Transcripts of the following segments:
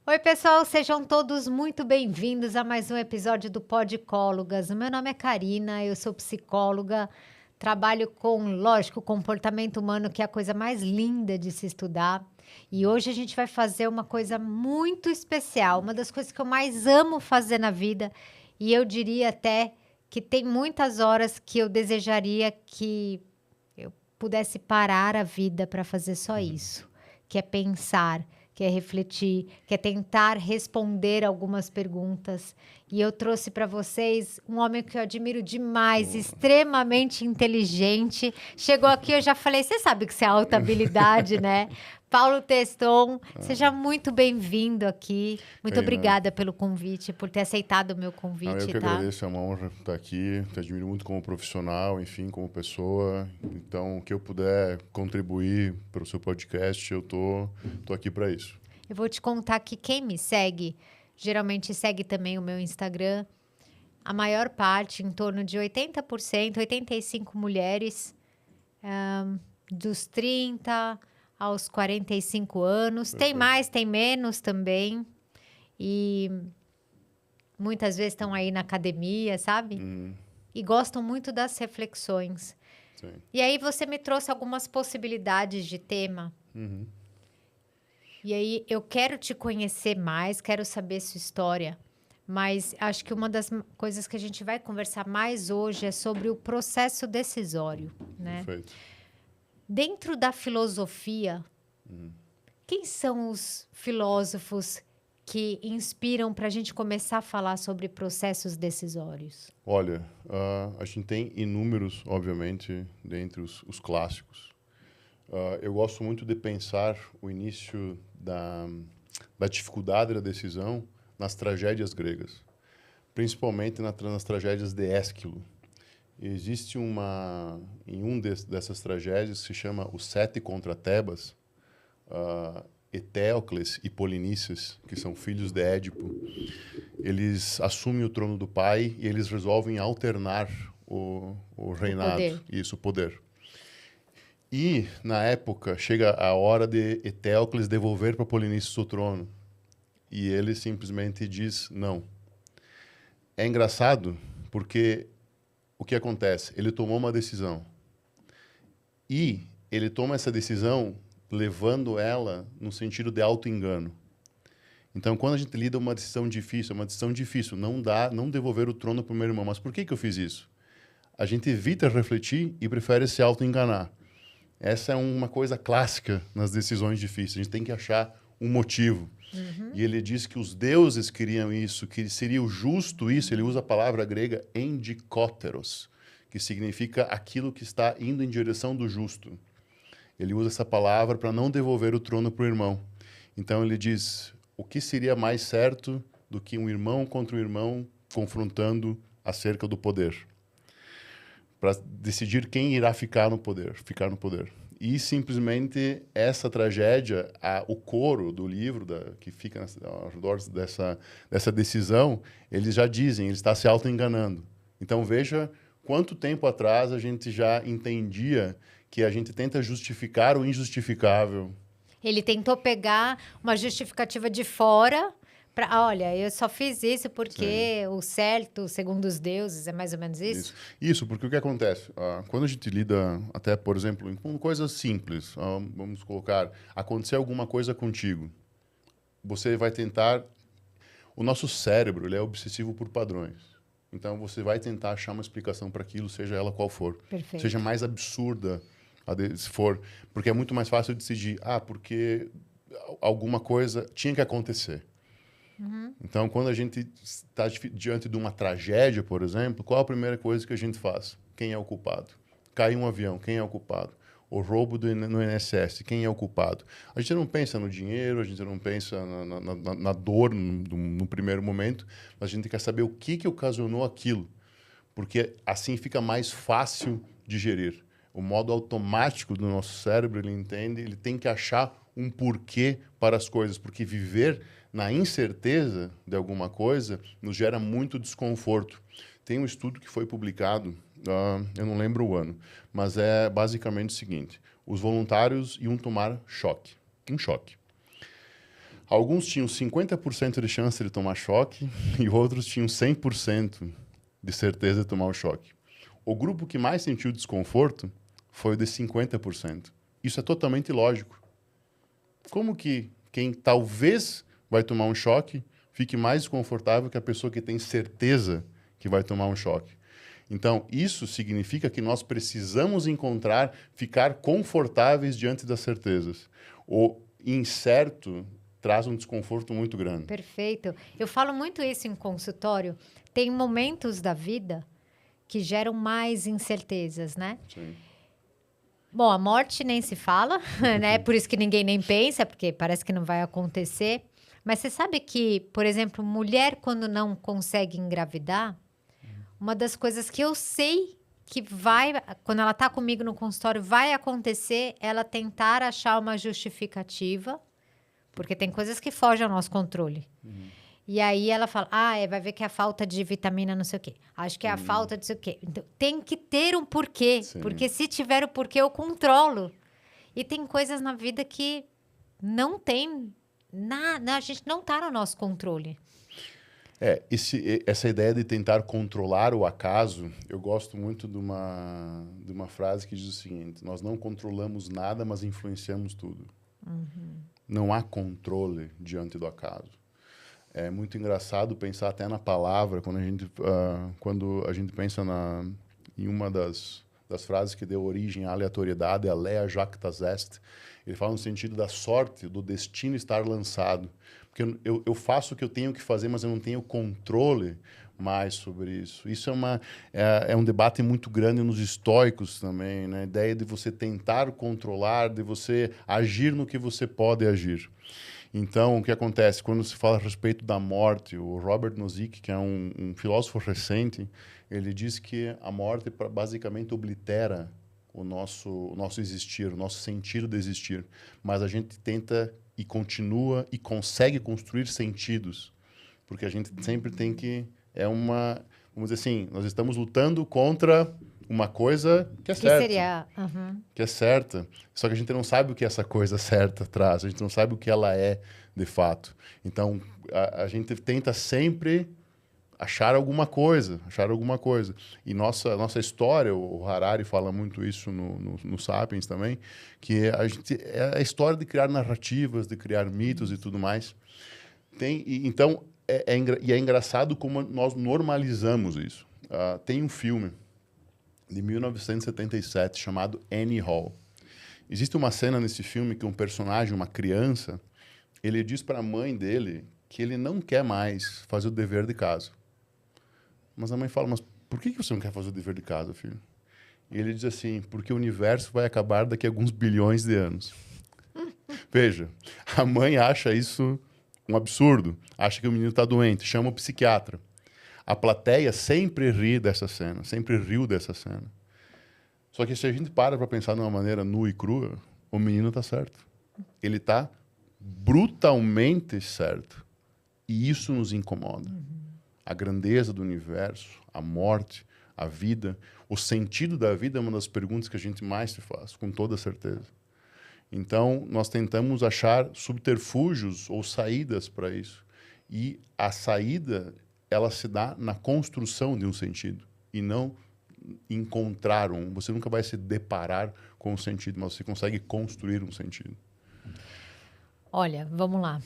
Oi, pessoal, sejam todos muito bem-vindos a mais um episódio do Podcólogas. O meu nome é Karina, eu sou psicóloga, trabalho com, lógico, comportamento humano, que é a coisa mais linda de se estudar. E hoje a gente vai fazer uma coisa muito especial, uma das coisas que eu mais amo fazer na vida, e eu diria até que tem muitas horas que eu desejaria que eu pudesse parar a vida para fazer só isso, que é pensar, que é refletir, que é tentar responder algumas perguntas. E eu trouxe para vocês um homem que eu admiro demais, extremamente inteligente. Chegou aqui, eu já falei, você sabe que isso é alta habilidade, né? Paulo Teston, seja muito bem-vindo aqui. Muito Karina, obrigada pelo convite, por ter aceitado o meu eu convite, que tá? agradeço, é uma honra estar aqui, te admiro muito como profissional, enfim, como pessoa, então o que eu puder contribuir para o seu podcast, tô aqui para isso. Eu vou te contar que quem me segue, geralmente segue também o meu Instagram. A maior parte, em torno de 80%, 85 mulheres, dos 30 aos 45 anos. Tem Perfeito. mais, tem menos também. E muitas vezes estão aí na academia, sabe? E gostam muito das reflexões. Sim. E aí você me trouxe algumas possibilidades de tema. E aí eu quero te conhecer mais, quero saber sua história. Mas acho que uma das coisas que a gente vai conversar mais hoje é sobre o processo decisório, né? Perfeito. Dentro da filosofia, quem são os filósofos que inspiram para a gente começar a falar sobre processos decisórios? Olha, a gente tem inúmeros, obviamente, dentre os clássicos. Eu gosto muito de pensar o início da dificuldade da decisão nas tragédias gregas, principalmente nas tragédias de Ésquilo. Existe dessas tragédias que se chama Os Sete contra Tebas, Etéocles e Polinices, que são filhos de Édipo, eles assumem o trono do pai e eles resolvem alternar o reinado, Poder. o poder. E, na época, chega a hora de Etéocles devolver para Polinices o trono. E ele simplesmente diz não. É engraçado porque o que acontece? Ele tomou uma decisão. E ele toma essa decisão levando ela no sentido de auto-engano. Então, quando a gente lida uma decisão difícil, é uma decisão difícil, não devolver o trono para o meu irmão. Mas por que eu fiz isso? A gente evita refletir e prefere se auto-enganar. Essa é uma coisa clássica nas decisões difíceis. A gente tem que achar um motivo. E ele diz que os deuses queriam isso, que seria o justo isso. Ele usa a palavra grega endikóteros, que significa aquilo que está indo em direção do justo. Ele usa essa palavra para não devolver o trono para o irmão. Então ele diz, o que seria mais certo do que um irmão contra um irmão confrontando acerca do poder? Para decidir quem irá ficar no poder. E simplesmente essa tragédia, o coro do livro que fica ao redor dessa decisão, eles já dizem, ele está se auto-enganando. Então veja quanto tempo atrás a gente já entendia que a gente tenta justificar o injustificável. Ele tentou pegar uma justificativa de fora para, olha, eu só fiz isso porque o certo, segundo os deuses, é mais ou menos isso? Isso, porque o que acontece? Quando a gente lida, até, por exemplo, com coisas simples, vamos colocar, acontecer alguma coisa contigo, você vai tentar... O nosso cérebro, ele é obsessivo por padrões. Então, você vai tentar achar uma explicação para aquilo, seja ela qual for. Perfeito. Seja mais absurda, se for. Porque é muito mais fácil decidir, porque alguma coisa tinha que acontecer. Então, quando a gente está diante de uma tragédia, por exemplo, qual a primeira coisa que a gente faz? Quem é o culpado? Caiu um avião, quem é o culpado? O roubo no INSS, quem é o culpado? A gente não pensa no dinheiro, a gente não pensa na dor no primeiro momento, mas a gente quer saber o que ocasionou aquilo, porque assim fica mais fácil digerir. O modo automático do nosso cérebro, ele entende, ele tem que achar um porquê para as coisas, porque viver na incerteza de alguma coisa nos gera muito desconforto. Tem um estudo que foi publicado, eu não lembro o ano, mas é basicamente o seguinte: os voluntários iam tomar choque, um choque. Alguns tinham 50% de chance de tomar choque e outros tinham 100% de certeza de tomar o choque. O grupo que mais sentiu desconforto foi o de 50%. Isso é totalmente ilógico. Como que quem talvez vai tomar um choque fique mais desconfortável que a pessoa que tem certeza que vai tomar um choque? Então, isso significa que nós precisamos ficar confortáveis diante das certezas. O incerto traz um desconforto muito grande. Perfeito. Eu falo muito isso em consultório. Tem momentos da vida que geram mais incertezas, né? Sim. Bom, a morte nem se fala, né? Por isso que ninguém nem pensa, porque parece que não vai acontecer. Mas você sabe que, por exemplo, mulher quando não consegue engravidar, uma das coisas que eu sei que vai, quando ela tá comigo no consultório, vai acontecer, ela tentar achar uma justificativa, porque tem coisas que fogem ao nosso controle. E aí ela fala, vai ver que é a falta de vitamina não sei o quê. Acho que é a falta de não sei o quê. Então, tem que ter um porquê, Sim. porque se tiver o porquê, eu controlo. E tem coisas na vida que não tem nada, a gente não tá no nosso controle. Essa ideia de tentar controlar o acaso, eu gosto muito de uma frase que diz o seguinte: nós não controlamos nada, mas influenciamos tudo. Não há controle diante do acaso. É muito engraçado pensar até na palavra, quando a gente pensa em uma das frases que deu origem à aleatoriedade, alea jactas est. Ele fala no sentido da sorte, do destino estar lançado. Porque eu faço o que eu tenho que fazer, mas eu não tenho controle mais sobre isso. Isso é um debate muito grande nos estoicos também, né? A ideia de você tentar controlar, de você agir no que você pode agir. Então, o que acontece? Quando se fala a respeito da morte, o Robert Nozick, que é um filósofo recente, ele diz que a morte basicamente oblitera o nosso existir, o nosso sentido de existir. Mas a gente tenta e continua e consegue construir sentidos. Porque a gente sempre tem que... Vamos dizer assim, nós estamos lutando contra uma coisa que é certa. Que seria... Que é certa. Só que a gente não sabe o que essa coisa certa traz. A gente não sabe o que ela é, de fato. Então, a gente tenta sempre achar alguma coisa. E nossa história, o Harari fala muito isso no Sapiens também, que é a história de criar narrativas, de criar mitos e tudo mais. Então, é engraçado como nós normalizamos isso. Tem um filme de 1977 chamado Annie Hall. Existe uma cena nesse filme que um personagem, uma criança, ele diz para a mãe dele que ele não quer mais fazer o dever de casa. Mas a mãe fala, mas por que você não quer fazer o dever de casa, filho? E ele diz assim, porque o universo vai acabar daqui a alguns bilhões de anos. Veja, a mãe acha isso um absurdo, acha que o menino está doente, chama o psiquiatra. A plateia sempre riu dessa cena. Só que se a gente para pensar de uma maneira nua e crua, o menino está certo. Ele está brutalmente certo. E isso nos incomoda. A grandeza do universo, a morte, a vida, o sentido da vida é uma das perguntas que a gente mais se faz, com toda certeza. Então, nós tentamos achar subterfúgios ou saídas para isso. E a saída, ela se dá na construção de um sentido e não encontrar um. Você nunca vai se deparar com um sentido, mas você consegue construir um sentido. Olha, vamos lá.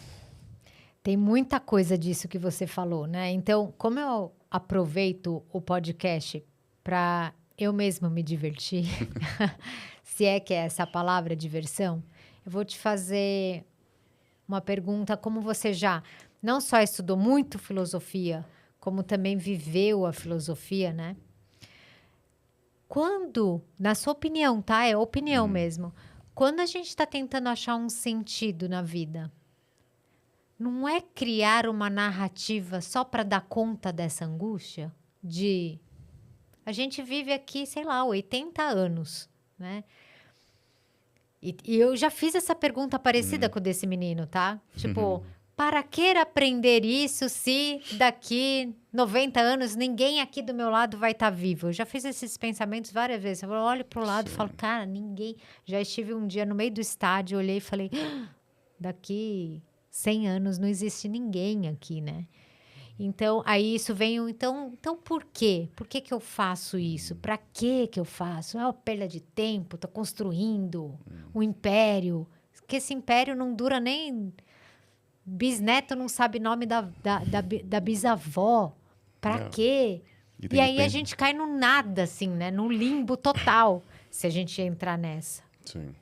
Tem muita coisa disso que você falou, né? Então, como eu aproveito o podcast para eu mesma me divertir, se é que é essa palavra diversão, eu vou te fazer uma pergunta, como você já não só estudou muito filosofia, como também viveu a filosofia, né? Quando, na sua opinião, tá? É opinião mesmo. Quando a gente está tentando achar um sentido na vida, não é criar uma narrativa só para dar conta dessa angústia? A gente vive aqui, sei lá, 80 anos, né? E eu já fiz essa pergunta parecida com o desse menino, tá? Tipo, para que aprender isso se daqui 90 anos ninguém aqui do meu lado vai estar vivo? Eu já fiz esses pensamentos várias vezes. Eu olho pro lado e falo, cara, ninguém... Já estive um dia no meio do estádio, olhei e falei, daqui 100 anos não existe ninguém aqui, né? Então, aí isso vem, então por quê? Por que que eu faço isso? Para que eu faço? É uma perda de tempo, tô construindo um império, que esse império não dura nem... Bisneto não sabe nome da bisavó. Para Não. quê? E E tem que aí a pensar. gente cai no nada, assim, né? No limbo total, se a gente entrar nessa. Sim.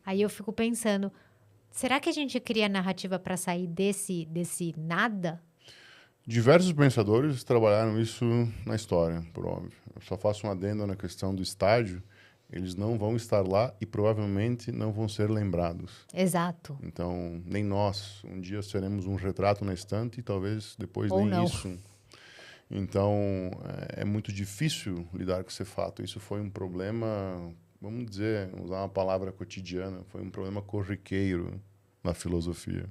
Aí eu fico pensando, será que a gente cria narrativa para sair desse nada? Diversos pensadores trabalharam isso na história, por óbvio. Eu só faço um adendo na questão do estádio. Eles não vão estar lá e provavelmente não vão ser lembrados. Exato. Então, nem nós. Um dia seremos um retrato na estante e talvez depois Ou nem não. isso. Então, é muito difícil lidar com esse fato. Isso foi um problema, vamos dizer, usar uma palavra cotidiana, foi um problema corriqueiro na filosofia.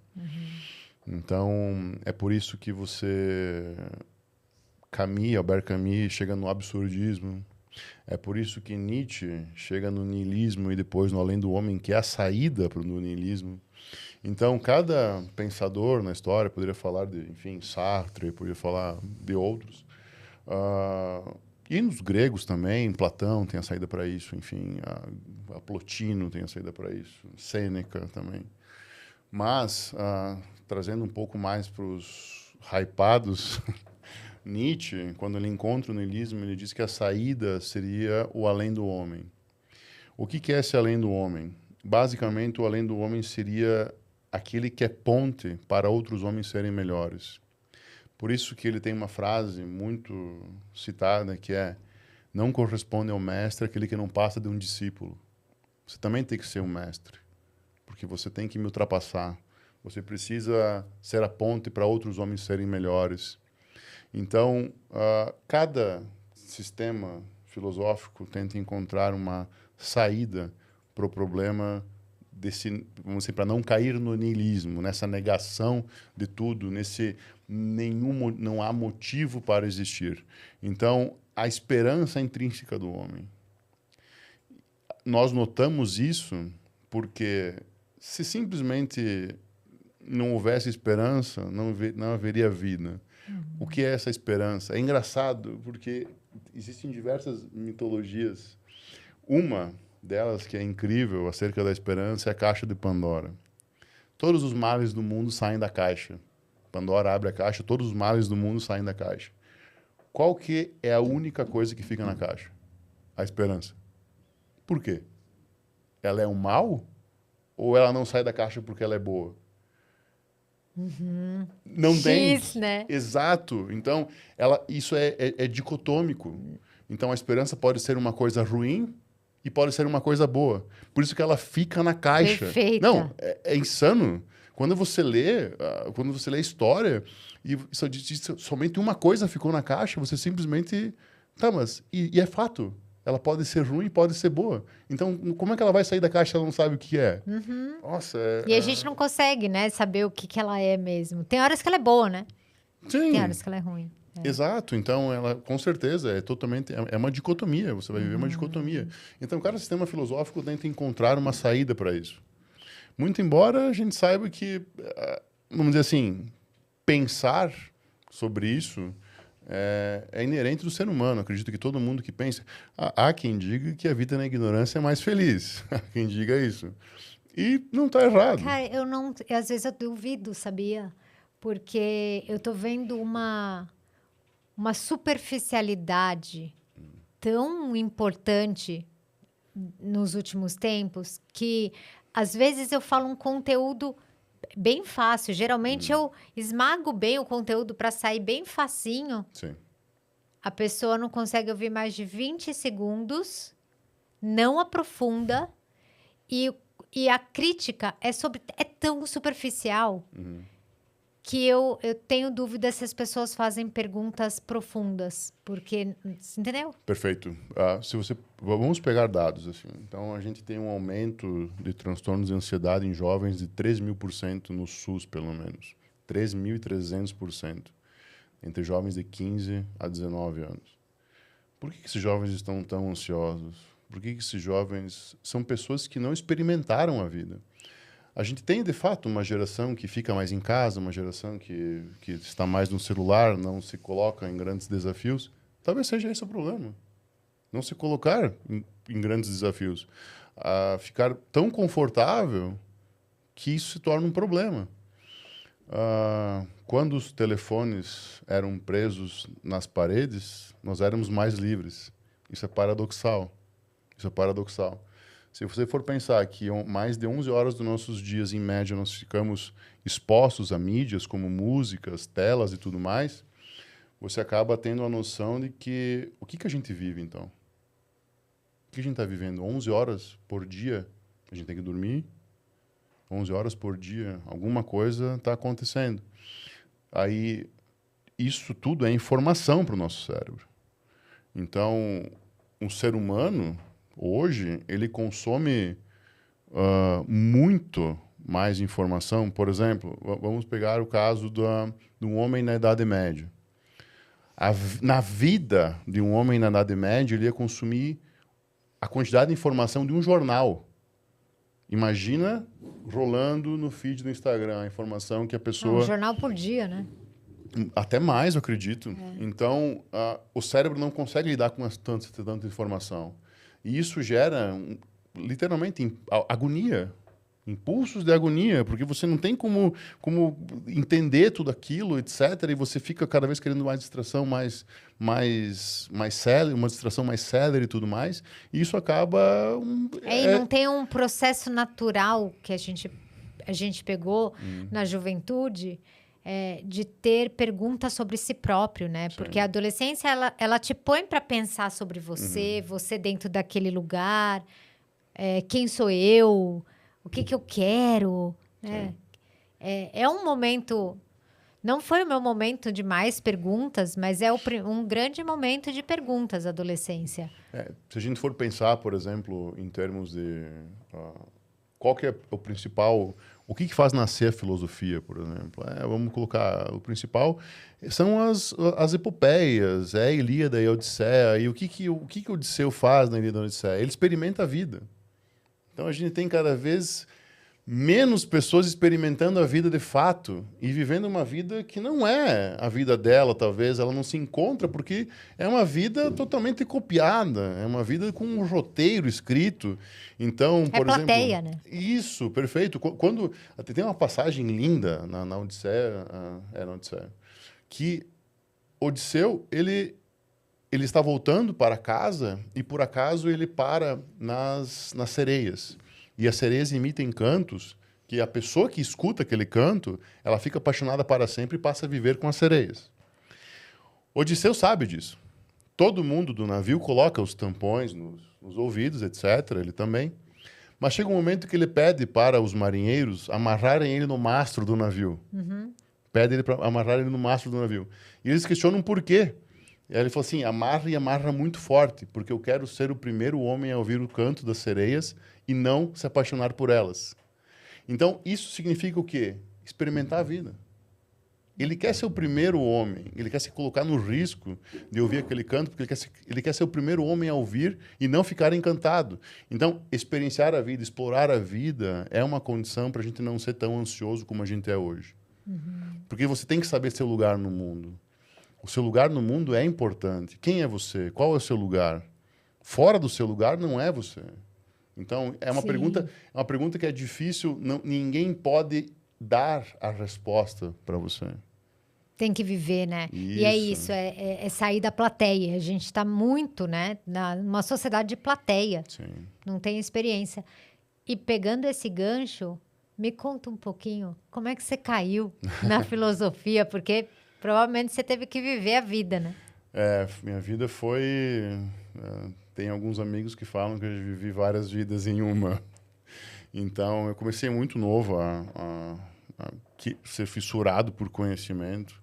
Então, é por isso que você... Albert Camus chega no absurdismo. É por isso que Nietzsche chega no niilismo e depois no além do homem, que é a saída para o niilismo. Então, cada pensador na história poderia falar de, enfim, Sartre, poderia falar de outros. E nos gregos também, Platão tem a saída para isso, enfim, a Plotino tem a saída para isso, Sêneca também. Mas, trazendo um pouco mais para os hypados, Nietzsche, quando ele encontra o niilismo, ele diz que a saída seria o além do homem. O que é esse além do homem? Basicamente, o além do homem seria aquele que é ponte para outros homens serem melhores. Por isso que ele tem uma frase muito citada que é: não corresponde ao mestre aquele que não passa de um discípulo. Você também tem que ser um mestre, porque você tem que me ultrapassar. Você precisa ser a ponte para outros homens serem melhores. Então, cada sistema filosófico tenta encontrar uma saída para o problema desse, vamos dizer, para não cair no niilismo, nessa negação de tudo, nesse não há motivo para existir. Então, a esperança intrínseca do homem. Nós notamos isso porque se simplesmente não houvesse esperança, não haveria vida. O que é essa esperança? É engraçado porque existem diversas mitologias. Uma delas que é incrível acerca da esperança é a caixa de Pandora. Todos os males do mundo saem da caixa. Pandora abre a caixa, todos os males do mundo saem da caixa. Qual que é a única coisa que fica na caixa? A esperança. Por quê? Ela é um mal? Ou ela não sai da caixa porque ela é boa? Não X, tem. né? Exato. Então, isso é dicotômico. Então, a esperança pode ser uma coisa ruim e pode ser uma coisa boa. Por isso que ela fica na caixa. Perfeita. Não, é insano. Quando você lê a história e só diz somente uma coisa ficou na caixa, você simplesmente... Tá, mas... E é fato. Ela pode ser ruim e pode ser boa. Então, como é que ela vai sair da caixa se ela não sabe o que é? Nossa, E a gente não consegue, né, saber o que ela é mesmo. Tem horas que ela é boa, né? Sim. Tem horas que ela é ruim. Exato, então ela com certeza é uma dicotomia, você vai viver uma dicotomia. Então cada sistema filosófico tenta encontrar uma saída para isso. Muito embora a gente saiba que, vamos dizer assim, pensar sobre isso é inerente do ser humano. Acredito que todo mundo que pensa... Há quem diga que a vida na ignorância é mais feliz. Há quem diga isso. E não está errado. Cara, às vezes eu duvido, sabia? Porque eu tô vendo uma superficialidade tão importante nos últimos tempos que às vezes eu falo um conteúdo bem fácil. Geralmente eu esmago bem o conteúdo para sair bem facinho. Sim. A pessoa não consegue ouvir mais de 20 segundos, não aprofunda e a crítica é tão superficial que eu tenho dúvida se as pessoas fazem perguntas profundas, porque, entendeu? Perfeito. Vamos pegar dados assim. Então a gente tem um aumento de transtornos de ansiedade em jovens de 3.000% no SUS, pelo menos, 3.300% entre jovens de 15 a 19 anos. Por que esses jovens estão tão ansiosos? Por que esses jovens são pessoas que não experimentaram a vida? A gente tem, de fato, uma geração que fica mais em casa, uma geração que está mais no celular, não se coloca em grandes desafios. Talvez seja esse o problema. Não se colocar em grandes desafios. Ficar tão confortável que isso se torna um problema. Quando os telefones eram presos nas paredes, nós éramos mais livres. Isso é paradoxal. Isso é paradoxal. Se você for pensar que mais de 11 horas dos nossos dias, em média, nós ficamos expostos a mídias como músicas, telas e tudo mais, você acaba tendo a noção de que... O que a gente vive, então? O que a gente está vivendo? 11 horas por dia, a gente tem que dormir. 11 horas por dia, alguma coisa está acontecendo. Aí, isso tudo é informação para o nosso cérebro. Então, um ser humano... Hoje, ele consome muito mais informação. Por exemplo, vamos pegar o caso de um homem na Idade Média. Na vida de um homem na Idade Média, ele ia consumir a quantidade de informação de um jornal. Imagina rolando no feed do Instagram a informação que a pessoa... Um jornal por dia, né? Até mais, eu acredito. Então, o cérebro não consegue lidar com tanta informação. E isso gera, literalmente, agonia, impulsos de agonia, porque você não tem como entender tudo aquilo, etc. E você fica cada vez querendo mais distração mais célere, uma distração mais célere e tudo mais. E isso acaba... E não tem um processo natural que a gente pegou na juventude... de ter perguntas sobre si próprio, né? Sim. Porque a adolescência, ela te põe para pensar sobre você, você dentro daquele lugar, quem sou eu, o que eu quero, né? É um momento... Não foi o meu momento de mais perguntas, mas é um grande momento de perguntas, a adolescência. Se a gente for pensar, por exemplo, em termos de... qual que é o principal... O que faz nascer a filosofia, por exemplo? Vamos colocar o principal são as epopeias, a Ilíada e a Odisseia. E o que Odisseu faz na Ilíada e na Odisseia? Ele experimenta a vida. Então a gente tem cada vez menos pessoas experimentando a vida de fato e vivendo uma vida que não é a vida dela, talvez. Ela não se encontra porque é uma vida totalmente copiada, é uma vida com um roteiro escrito. Então, por plateia, exemplo... né? Isso, perfeito. Quando tem uma passagem linda na Odisseia, na Odisseia, que Odisseu, ele está voltando para casa e, por acaso, ele para nas sereias. E as sereias emitem cantos que a pessoa que escuta aquele canto, ela fica apaixonada para sempre e passa a viver com as sereias. Odisseu sabe disso. Todo mundo do navio coloca os tampões nos ouvidos, etc. Ele também. Mas chega um momento que ele pede para os marinheiros amarrarem ele no mastro do navio. Pede ele para amarrar ele no mastro do navio. E eles questionam por quê. E aí ele falou assim, amarra muito forte, porque eu quero ser o primeiro homem a ouvir o canto das sereias e não se apaixonar por elas. Então, isso significa o quê? Experimentar a vida. Ele quer ser o primeiro homem, ele quer se colocar no risco de ouvir aquele canto, porque ele quer ser o primeiro homem a ouvir e não ficar encantado. Então, experienciar a vida, explorar a vida é uma condição para a gente não ser tão ansioso como a gente é hoje. Porque você tem que saber seu lugar no mundo. O seu lugar no mundo é importante. Quem é você? Qual é o seu lugar? Fora do seu lugar não é você. Então, é uma pergunta que é difícil, ninguém pode dar a resposta para você. Tem que viver, né? Isso. E é isso, é sair da plateia. A gente está muito, né, numa sociedade de plateia. Sim. Não tem experiência. E pegando esse gancho, me conta um pouquinho, como é que você caiu na filosofia? Porque provavelmente você teve que viver a vida, né? Minha vida foi... tem alguns amigos que falam que eu vivi várias vidas em uma. Então, eu comecei muito novo a ser fissurado por conhecimento.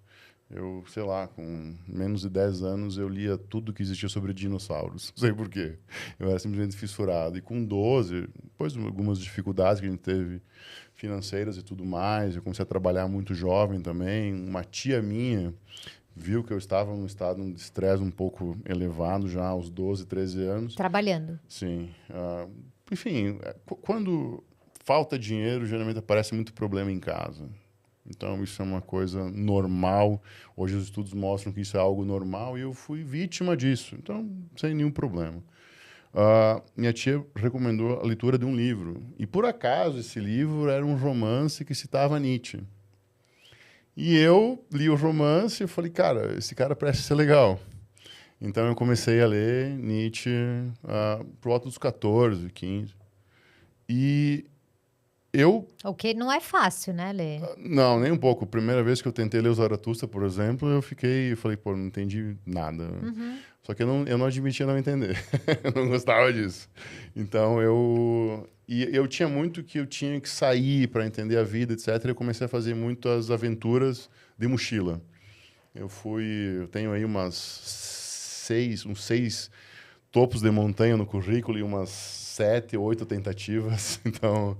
Eu, sei lá, com menos de 10 anos, eu lia tudo que existia sobre dinossauros. Não sei por quê. Eu era simplesmente fissurado. E com 12, depois de algumas dificuldades que a gente teve financeiras e tudo mais, eu comecei a trabalhar muito jovem também. Uma tia minha viu que eu estava num estado de estresse um pouco elevado já aos 12, 13 anos. Trabalhando. Sim. Enfim, quando falta dinheiro, geralmente aparece muito problema em casa. Então, isso é uma coisa normal. Hoje, os estudos mostram que isso é algo normal e eu fui vítima disso. Então, sem nenhum problema. Minha tia recomendou a leitura de um livro. E, por acaso, esse livro era um romance que citava Nietzsche. E eu li o romance e falei, cara, esse cara parece ser legal. Então, eu comecei a ler Nietzsche por volta dos 14, 15. E O que não é fácil, né, ler? Não, nem um pouco. Primeira vez que eu tentei ler o Zaratustra, por exemplo, eu falei, pô, não entendi nada. Só que eu não admitia não entender. Eu não gostava disso. Então, eu tinha muito que eu tinha que sair para entender a vida, etc. E eu comecei a fazer muitas aventuras de mochila. Eu tenho aí uns 6 topos de montanha no currículo e umas 7, 8 tentativas. Então,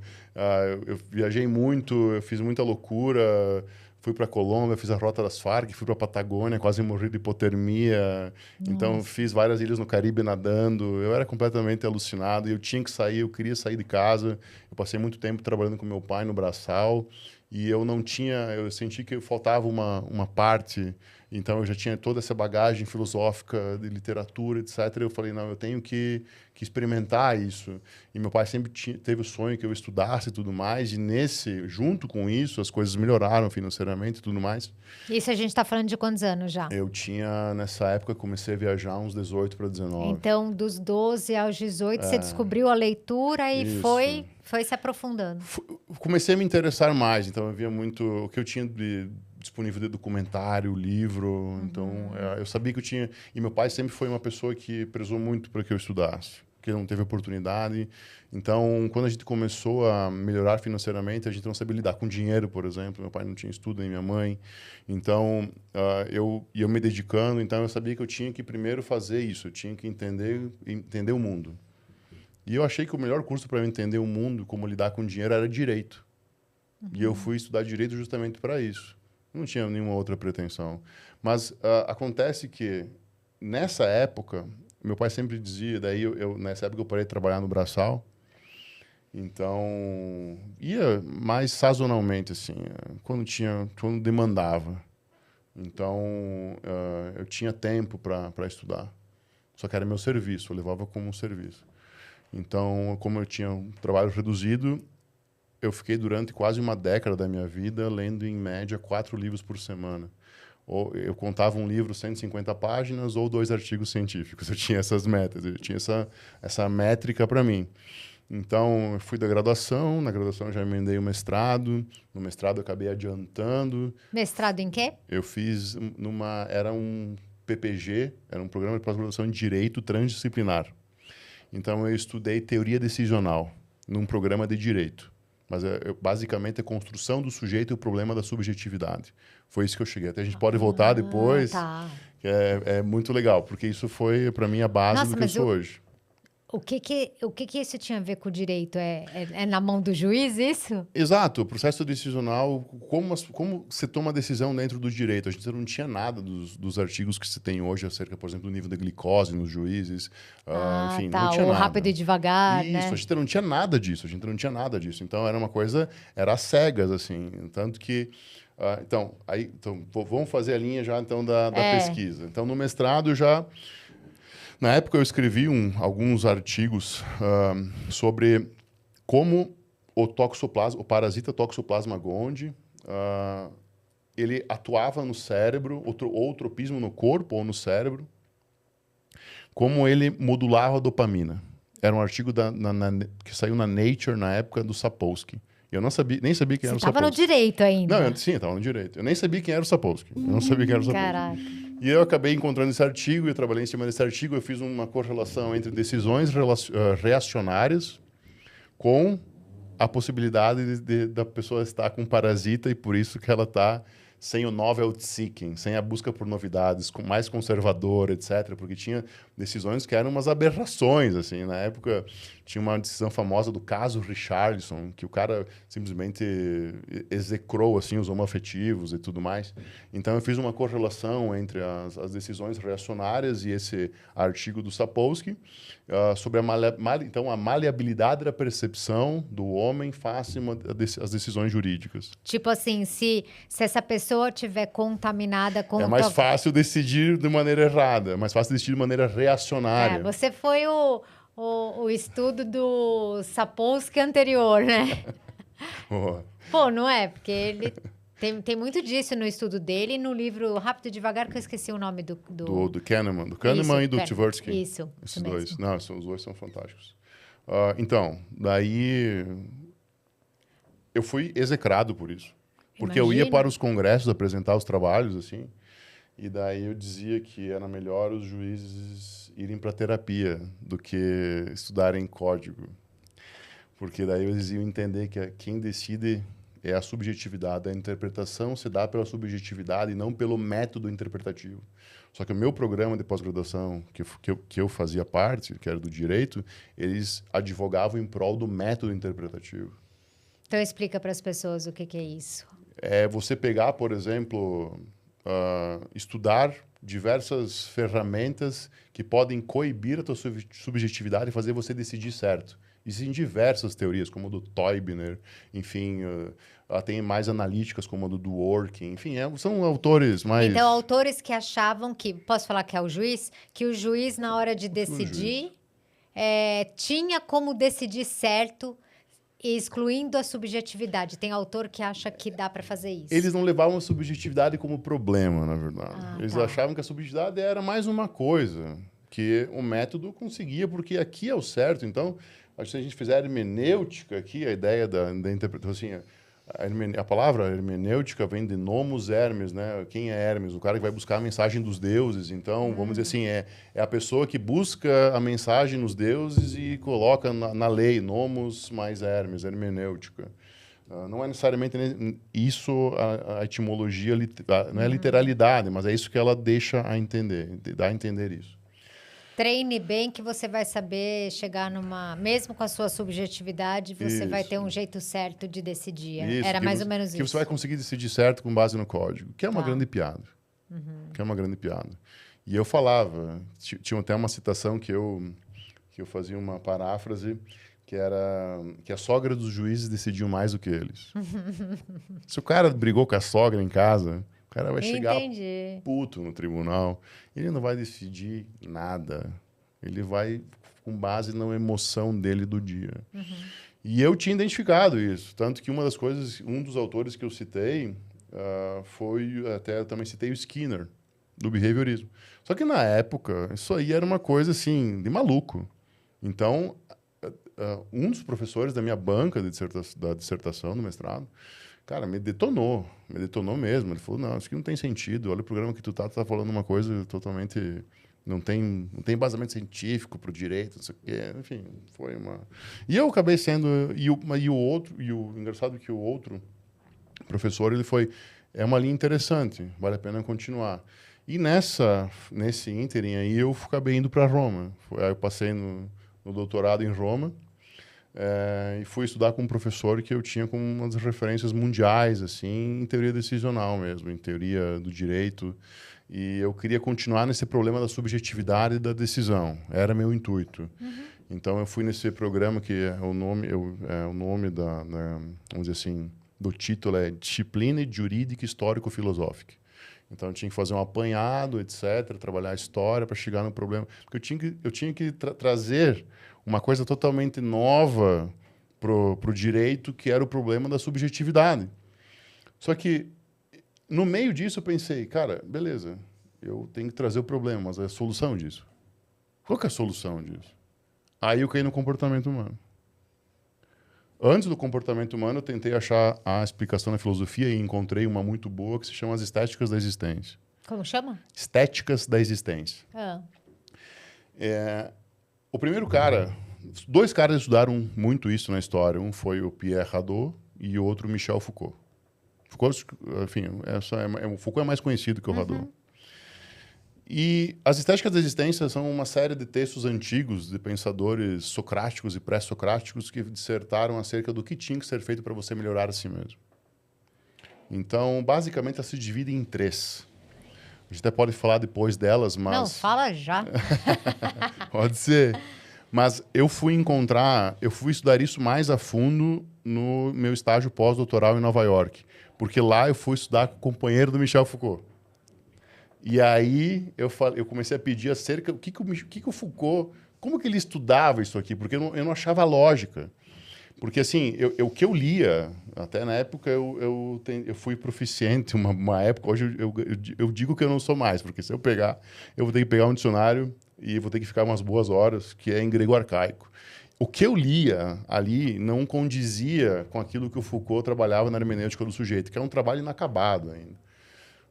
eu viajei muito, eu fiz muita loucura. Fui para Colômbia, fiz a Rota das Farc, fui para a Patagônia, quase morri de hipotermia. Nossa. Então, fiz várias ilhas no Caribe nadando. Eu era completamente alucinado e eu tinha que sair, eu queria sair de casa. Eu passei muito tempo trabalhando com meu pai no braçal e eu senti que faltava uma parte. Então, eu já tinha toda essa bagagem filosófica de literatura, etc. Eu falei, não, eu tenho que experimentar isso. E meu pai sempre teve o sonho que eu estudasse e tudo mais. E junto com isso, as coisas melhoraram financeiramente e tudo mais. Isso a gente está falando de quantos anos já? Eu tinha, nessa época, comecei a viajar uns 18 para 19. Então, dos 12 aos 18, você descobriu a leitura e foi se aprofundando. Comecei a me interessar mais. Então, eu via muito o que eu tinha disponível de documentário, livro. Então, eu sabia que eu tinha... E meu pai sempre foi uma pessoa que prezou muito para que eu estudasse, que não teve oportunidade. Então, quando a gente começou a melhorar financeiramente, a gente não sabia lidar com dinheiro, por exemplo. Meu pai não tinha estudo, nem minha mãe. Então, eu me dedicando, então eu sabia que eu tinha que primeiro fazer isso. Eu tinha que entender o mundo. E eu achei que o melhor curso para eu entender o mundo, como lidar com dinheiro, era Direito. E eu fui estudar Direito justamente para isso. Não tinha nenhuma outra pretensão. Mas acontece que, nessa época, meu pai sempre dizia, nessa época eu parei de trabalhar no braçal, então ia mais sazonalmente, assim, quando demandava. Então, eu tinha tempo para estudar. Só que era meu serviço, eu levava como um serviço. Então, como eu tinha um trabalho reduzido, eu fiquei durante quase uma década da minha vida lendo, em média, 4 livros por semana. Ou eu contava um livro 150 páginas ou 2 artigos científicos. Eu tinha essas metas, eu tinha essa métrica para mim. Então, eu fui da graduação, na graduação eu já emendei o mestrado, no mestrado eu acabei adiantando. Mestrado em quê? Eu fiz era um PPG, era um programa de pós-graduação em Direito Transdisciplinar. Então, eu estudei teoria decisional num programa de Direito. Mas basicamente é construção do sujeito e o problema da subjetividade. Foi isso que eu cheguei. Até a gente pode voltar depois. Tá. Que é muito legal, porque isso foi, para mim, a base do que eu sou hoje. O que isso tinha a ver com o direito? É na mão do juiz, isso? Exato. O processo decisional, como se toma a decisão dentro do direito. A gente não tinha nada dos artigos que se tem hoje acerca, por exemplo, do nível de glicose nos juízes. Enfim, não tinha nada. Rápido e devagar, isso, né? A gente não tinha nada disso. Então, era uma coisa... Era às cegas, assim. Tanto que... Então, vamos fazer a linha já, então, da pesquisa. Então, no mestrado, na época, eu escrevi alguns artigos sobre como o parasita Toxoplasma gondii, ele atuava no cérebro, ou tropismo no corpo ou no cérebro, como ele modulava a dopamina. Era um artigo que saiu na Nature, na época, do Sapolsky. Eu nem sabia quem era o Sapolsky. Você estava no direito ainda. Sim, eu estava no direito. Eu nem sabia quem era o Sapolsky. Eu não sabia quem era o Sapolsky. Caraca. E eu acabei encontrando esse artigo, eu trabalhei em cima desse artigo, eu fiz uma correlação entre decisões reacionárias com a possibilidade da pessoa estar com parasita e por isso que ela está sem o novelty seeking, sem a busca por novidades, mais conservador, etc. Porque tinha decisões que eram umas aberrações, assim. Na época, tinha uma decisão famosa do caso Richardson, que o cara simplesmente execrou, assim, os homoafetivos e tudo mais. Então, eu fiz uma correlação entre as decisões reacionárias e esse artigo do Sapolsky sobre a maleabilidade da percepção do homem face às decisões jurídicas. Tipo assim, se essa pessoa tiver contaminada com... É mais fácil decidir de maneira errada, é mais fácil decidir de maneira reacionária. Você foi o estudo do Sapolsky anterior, né? Pô, não é? Porque ele tem muito disso no estudo dele e no livro Rápido e Devagar, que eu esqueci o nome do Kahneman. Do Kahneman e do Tversky. Isso Esses dois. mesmo. Não, os dois são fantásticos. Então, daí eu fui execrado por isso. Porque eu ia para os congressos apresentar os trabalhos, assim, e daí eu dizia que era melhor os juízes irem para terapia do que estudarem código. Porque daí eles iam entender que quem decide é a subjetividade. A interpretação se dá pela subjetividade e não pelo método interpretativo. Só que o meu programa de pós-graduação, que eu fazia parte, que era do direito, eles advogavam em prol do método interpretativo. Então explica para as pessoas o que é isso. É você pegar, por exemplo, estudar diversas ferramentas que podem coibir a tua subjetividade e fazer você decidir certo. Existem diversas teorias, como a do Teubner, enfim, tem mais analíticas, como a do Dworkin, enfim, são autores mais... Então, autores que achavam que, posso falar que é o juiz? Que o juiz, na hora de decidir, tinha como decidir certo, excluindo a subjetividade. Tem autor que acha que dá para fazer isso. Eles não levavam a subjetividade como problema, na verdade. Eles achavam que a subjetividade era mais uma coisa, que o método conseguia, porque aqui é o certo. Então, acho que se a gente fizer hermenêutica aqui, a ideia da interpretação, assim, a palavra hermenêutica vem de nomos Hermes, né? Quem é Hermes? O cara que vai buscar a mensagem dos deuses. Então, vamos dizer assim, é a pessoa que busca a mensagem nos deuses e coloca na lei, nomos mais Hermes, hermenêutica. Não é necessariamente isso a etimologia, não é literalidade, mas é isso que ela deixa a entender, dá a entender isso. Treine bem que você vai saber chegar numa... Mesmo com a sua subjetividade, você vai ter um jeito certo de decidir. Era mais ou menos isso. Que você vai conseguir decidir certo com base no código, que é uma grande piada. Que é uma grande piada. E eu falava, tinha até uma citação que eu fazia uma paráfrase, que era que a sogra dos juízes decidiu mais do que eles. Se o cara brigou com a sogra em casa... O cara vai chegar puto no tribunal. Ele não vai decidir nada. Ele vai com base na emoção dele do dia. E eu tinha identificado isso. Tanto que um dos autores que eu citei foi... Até também citei o Skinner, do behaviorismo. Só que na época, isso aí era uma coisa assim, de maluco. Então, um dos professores da minha banca da dissertação, do mestrado, cara, me detonou mesmo. Ele falou, não, isso aqui não tem sentido. Olha o programa que tu tá falando uma coisa totalmente... Não tem embasamento científico para o direito, não sei o quê. Enfim, foi uma... E eu acabei sendo... E o engraçado é que o outro professor, ele foi... É uma linha interessante, vale a pena continuar. E nesse ínterim aí, eu acabei indo para Roma. Aí eu passei no doutorado em Roma, e fui estudar com um professor que eu tinha com umas referências mundiais, assim, em teoria decisional mesmo, em teoria do direito. E eu queria continuar nesse problema da subjetividade da decisão. Era meu intuito. Então, eu fui nesse programa que o nome vamos dizer assim, do título é Disciplina Jurídica Histórico-Filosófica. Então, eu tinha que fazer um apanhado, etc., trabalhar a história para chegar no problema. Porque eu tinha que trazer uma coisa totalmente nova pro direito, que era o problema da subjetividade. Só que, no meio disso, eu pensei, cara, beleza, eu tenho que trazer o problema, mas a solução disso? Qual que é a solução disso? Aí eu caí no comportamento humano. Antes do comportamento humano, eu tentei achar a explicação na filosofia e encontrei uma muito boa que se chama as estéticas da existência. Como chama? Estéticas da existência. O primeiro cara... Dois caras estudaram muito isso na história. Um foi o Pierre Hadot e o outro o Michel Foucault. Foucault, enfim, o Foucault é mais conhecido que o Hadot. E as Estéticas da Existência são uma série de textos antigos de pensadores socráticos e pré-socráticos que dissertaram acerca do que tinha que ser feito para você melhorar a si mesmo. Então, basicamente, ela se divide em 3. A gente até pode falar depois delas, mas... Não, fala já. Pode ser. Mas eu fui estudar isso mais a fundo no meu estágio pós-doutoral em Nova York. Porque lá eu fui estudar com o companheiro do Michel Foucault. E aí eu comecei a pedir acerca do que o Foucault, como que ele estudava isso aqui, porque eu não achava lógica. Porque, assim, o que eu lia, até na época eu fui proficiente, uma época, hoje eu digo que eu não sou mais, porque se eu pegar, eu vou ter que pegar um dicionário e vou ter que ficar umas boas horas, que é em grego arcaico. O que eu lia ali não condizia com aquilo que o Foucault trabalhava na hermenêutica do sujeito, que é um trabalho inacabado ainda.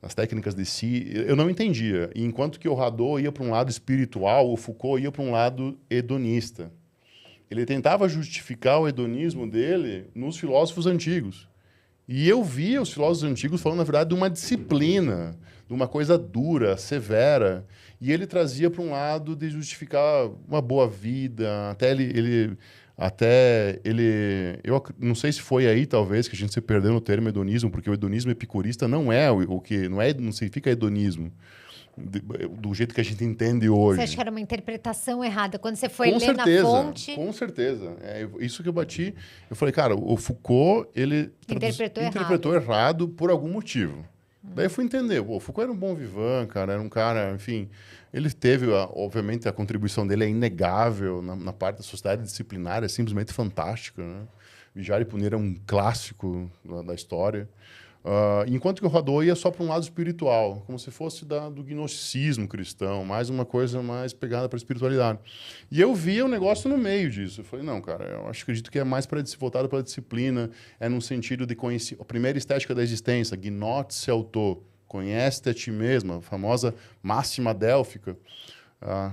As técnicas de si, eu não entendia. E enquanto que o Hadot ia para um lado espiritual, o Foucault ia para um lado hedonista. Ele tentava justificar o hedonismo dele nos filósofos antigos. E eu via os filósofos antigos falando, na verdade, de uma disciplina, de uma coisa dura, severa. E ele trazia para um lado de justificar uma boa vida, eu não sei se foi aí, talvez, que a gente se perdeu no termo hedonismo, porque o hedonismo epicurista não é o que... Não significa hedonismo do jeito que a gente entende hoje. Você acha que era uma interpretação errada? Quando você foi Com ler certeza, na fonte... Com certeza. Isso que eu bati. Eu falei, cara, o Foucault, ele interpretou errado por algum motivo. Daí eu fui entender. O Foucault era um bom vivant, cara. Era um cara, enfim... Ele teve, obviamente, a contribuição dele é inegável na parte da sociedade disciplinar, é simplesmente fantástica, né? Vigiar e Punir é um clássico da história. Enquanto que o Hadot ia só para um lado espiritual, como se fosse do gnosticismo cristão, mais uma coisa mais pegada para a espiritualidade. E eu via um negócio no meio disso. Eu falei, não, cara, acredito que é mais voltado para a disciplina, é num sentido de conhecer a primeira estética da existência, gnose auto. Conhece-te a ti mesmo, a famosa máxima délfica.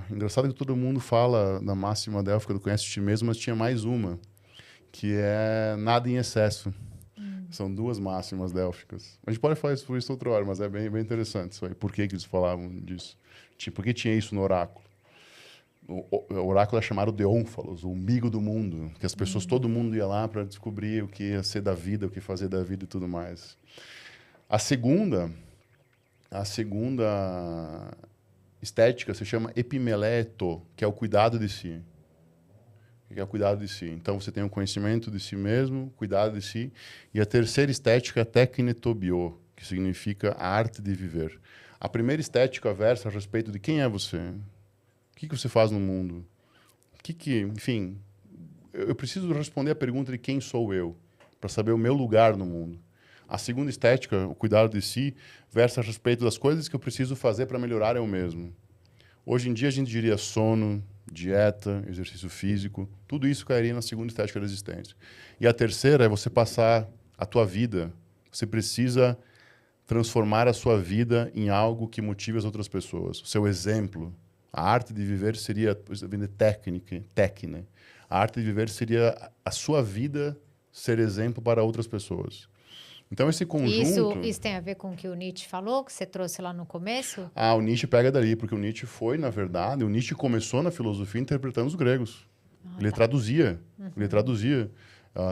Engraçado que todo mundo fala da máxima délfica do conhece-te a ti mesmo, mas tinha mais uma, que é nada em excesso. São 2 máximas délficas. A gente pode falar isso por isso outra hora, mas é bem, bem interessante isso aí. Por que eles falavam disso? Por que tinha isso no oráculo? O oráculo é chamado de Ônfalos, o umbigo do mundo, que as pessoas, todo mundo ia lá para descobrir o que ia ser da vida, o que fazer da vida e tudo mais. A segunda estética se chama epimeleto, que é o cuidado de si. Que é o cuidado de si. Então, você tem o conhecimento de si mesmo, cuidado de si. E a terceira estética é teknetobio, que significa a arte de viver. A primeira estética versa a respeito de quem é você. O que você faz no mundo? Enfim, eu preciso responder a pergunta de quem sou eu, para saber o meu lugar no mundo. A segunda estética, o cuidado de si, versa a respeito das coisas que eu preciso fazer para melhorar eu mesmo. Hoje em dia, a gente diria sono, dieta, exercício físico, tudo isso cairia na segunda estética da existência. E a terceira é você passar a tua vida. Você precisa transformar a sua vida em algo que motive as outras pessoas. O seu exemplo. A arte de viver seria, técnica. A arte de viver seria a sua vida ser exemplo para outras pessoas. Então, esse conjunto... Isso tem a ver com o que o Nietzsche falou, que você trouxe lá no começo? O Nietzsche pega dali, porque o Nietzsche foi, na verdade, o Nietzsche começou na filosofia interpretando os gregos. Ele traduzia. Ele traduzia.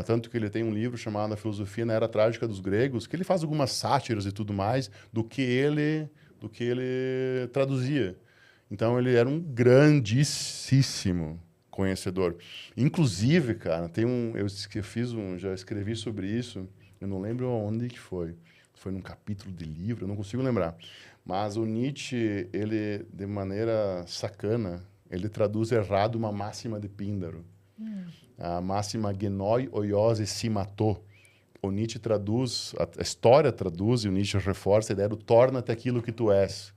Tanto que ele tem um livro chamado A Filosofia na Era Trágica dos Gregos, que ele faz algumas sátiras e tudo mais do que ele traduzia. Então, ele era um grandíssimo conhecedor. Inclusive, cara, já escrevi sobre isso. Eu não lembro onde que foi. Foi num capítulo de livro, eu não consigo lembrar. Mas o Nietzsche, ele, de maneira sacana, ele traduz errado uma máxima de Píndaro. A máxima genoi oiose si matou. O Nietzsche traduz, a história traduz, e o Nietzsche reforça a ideia do torna-te aquilo que tu és.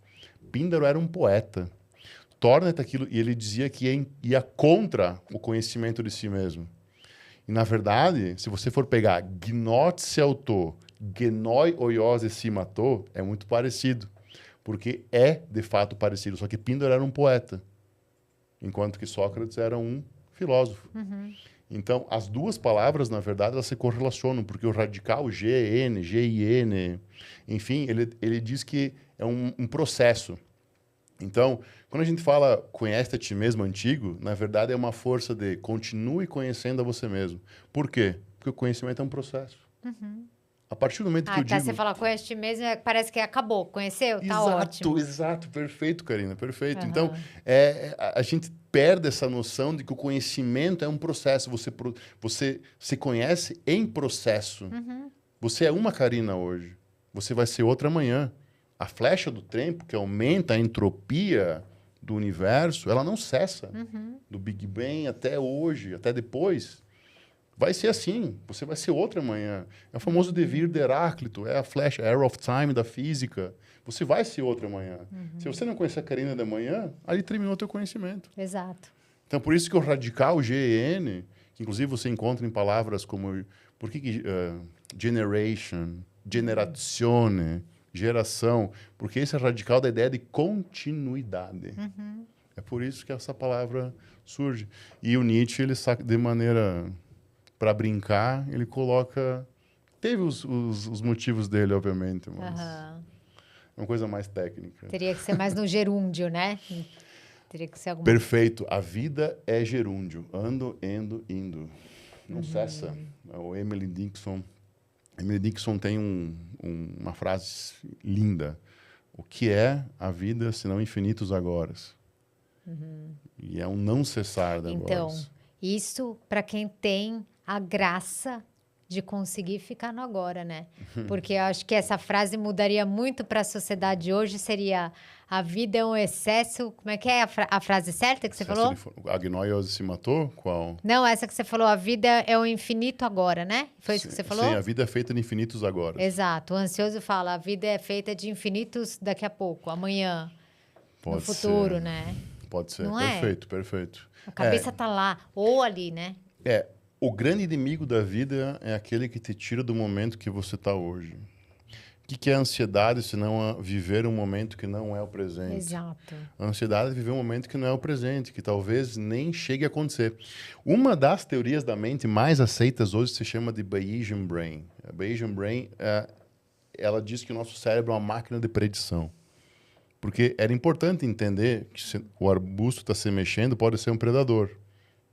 Píndaro era um poeta. Torna-te aquilo... E ele dizia que ia contra o conhecimento de si mesmo. E, na verdade, se você for pegar gnose auto, genoi oiose si matou, é muito parecido. Porque é, de fato, parecido. Só que Píndaro era um poeta, enquanto que Sócrates era um filósofo. Então, as duas palavras, na verdade, elas se correlacionam, porque o radical G-N, G-I-N, enfim, ele diz que é um processo. Então, quando a gente fala conhece a ti mesmo antigo, na verdade é uma força de continue conhecendo a você mesmo. Por quê? Porque o conhecimento é um processo. A partir do momento que eu digo... você fala conhece ti mesmo, parece que acabou. Conheceu? Tá ótimo. Exato. Perfeito, Karina, perfeito. Aham. Então, a gente perde essa noção de que o conhecimento é um processo. Você se conhece em processo. Você é uma Karina hoje. Você vai ser outra amanhã. A flecha do tempo, que aumenta a entropia do universo, ela não cessa. Do Big Bang até hoje, até depois. Vai ser assim. Você vai ser outra amanhã. É o famoso devir de Heráclito. É a flecha, a arrow of time da física. Você vai ser outra amanhã. Se você não conhecer a Karina da manhã, ali terminou o teu conhecimento. Exato. Então, por isso que o radical G-E-N, que inclusive você encontra em palavras como... Por que generation, generazione, geração? Porque esse é radical da ideia de continuidade. É por isso que essa palavra surge. E o Nietzsche, ele saca de maneira... Para brincar, ele coloca... Teve os motivos dele, obviamente, mas é uma coisa mais técnica. Teria que ser mais no gerúndio, né? Teria que ser alguma... Perfeito. A vida é gerúndio. Ando, endo, indo. Não cessa. O Emily Dickinson tem uma frase linda. O que é a vida senão infinitos agoras? E é um não cessar de agoras. Então, isso para quem tem a graça de conseguir ficar no agora, né? Porque eu acho que essa frase mudaria muito para a sociedade hoje, seria a vida é um excesso... Como é que é a frase certa que você falou? Agnóios se matou? Qual? Não, essa que você falou, a vida é o infinito agora, né? Foi isso que você falou? Sim, a vida é feita de infinitos agora. Exato. O ansioso fala, a vida é feita de infinitos daqui a pouco, amanhã, no futuro, né? Pode ser. Não Perfeito, perfeito. A cabeça tá lá, ou ali, né? O grande inimigo da vida é aquele que te tira do momento que você está hoje. O que é a ansiedade, se não viver um momento que não é o presente? Exato. A ansiedade é viver um momento que não é o presente, que talvez nem chegue a acontecer. Uma das teorias da mente mais aceitas hoje se chama de Bayesian Brain. A Bayesian Brain, ela diz que o nosso cérebro é uma máquina de predição. Porque era importante entender que se o arbusto está se mexendo, pode ser um predador.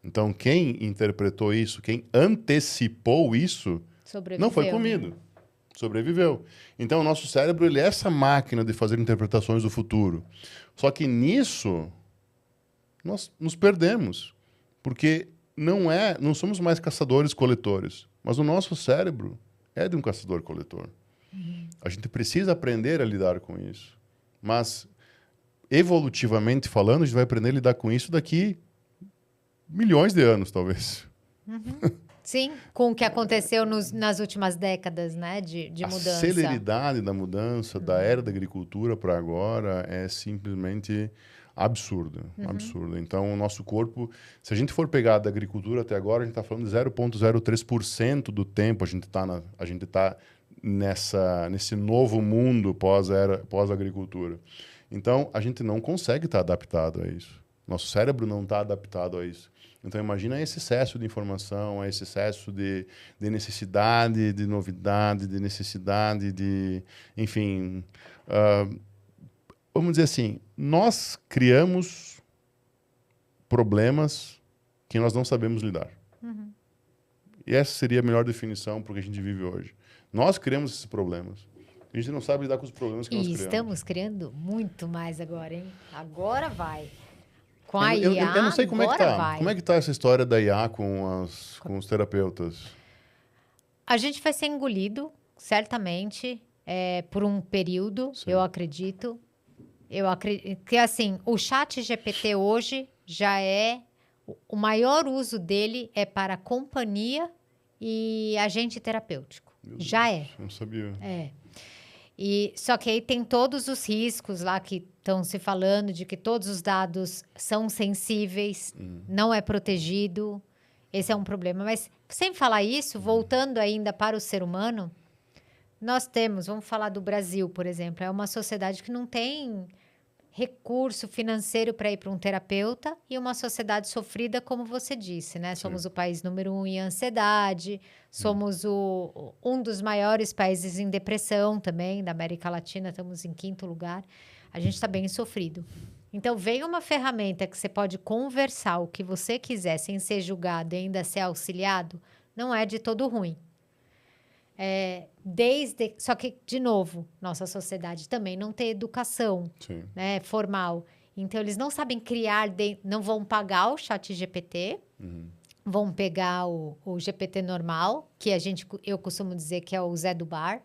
Então, quem interpretou isso, quem antecipou isso, não foi comido. Sobreviveu. Então, o nosso cérebro ele é essa máquina de fazer interpretações do futuro. Só que nisso, nós nos perdemos. Porque não somos mais caçadores-coletores. Mas o nosso cérebro é de um caçador-coletor. A gente precisa aprender a lidar com isso. Mas, evolutivamente falando, a gente vai aprender a lidar com isso daqui milhões de anos, talvez. Sim, com o que aconteceu nas últimas décadas, né, de mudança. A celeridade da mudança, da era da agricultura para agora, é simplesmente absurda. Absurda. Então, o nosso corpo, se a gente for pegar da agricultura até agora, a gente está falando de 0,03% do tempo a gente está nesse novo mundo pós-agricultura. Então, a gente não consegue estar adaptado a isso. Nosso cérebro não está adaptado a isso. Então, imagina esse excesso de informação, esse excesso de necessidade, de novidade, de necessidade de... Enfim, vamos dizer assim, nós criamos problemas que nós não sabemos lidar. E essa seria a melhor definição para o que a gente vive hoje. Nós criamos esses problemas. A gente não sabe lidar com os problemas que nós criamos. E estamos criando muito mais agora, hein? Agora vai. Com a IA, eu não sei como é que tá. Vai. Como é que tá essa história da IA com os terapeutas? A gente vai ser engolido, certamente, por um período, Sim. eu acredito. Eu acredito que, assim, o chat GPT hoje já é... O maior uso dele é para companhia e agente terapêutico. Já é. Eu não sabia. Só que aí tem todos os riscos lá que estão se falando de que todos os dados são sensíveis, não é protegido. Esse é um problema. Mas, sem falar isso, voltando ainda para o ser humano, nós temos, vamos falar do Brasil, por exemplo, é uma sociedade que não tem recurso financeiro para ir para um terapeuta e uma sociedade sofrida, como você disse, né? Somos o país número 1 em ansiedade, somos um dos maiores países em depressão também, da América Latina, estamos em 5º lugar. A gente está bem sofrido. Então, vem uma ferramenta que você pode conversar o que você quiser sem ser julgado e ainda ser auxiliado, não é de todo ruim. Só que, de novo, nossa sociedade também não tem educação, né, formal. Então, eles não sabem criar, não vão pagar o chat GPT, vão pegar o GPT normal, que eu costumo dizer que é o Zé do Bar,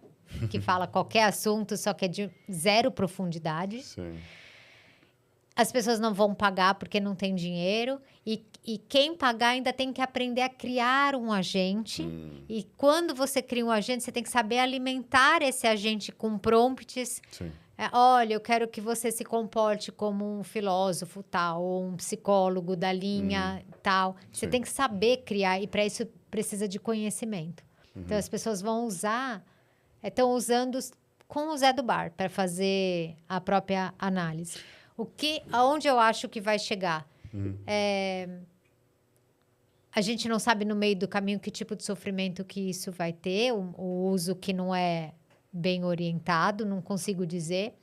que fala qualquer assunto, só que é de zero profundidade. Sim. As pessoas não vão pagar porque não tem dinheiro. E quem pagar ainda tem que aprender a criar um agente. E quando você cria um agente, você tem que saber alimentar esse agente com prompts. Sim. Olha, eu quero que você se comporte como um filósofo tal, ou um psicólogo da linha tal. Você tem que saber criar, e para isso precisa de conhecimento. Então, as pessoas vão estão usando com o Zé do Bar para fazer a própria análise. Aonde eu acho que vai chegar? A gente não sabe no meio do caminho que tipo de sofrimento que isso vai ter, o uso que não é bem orientado, não consigo dizer.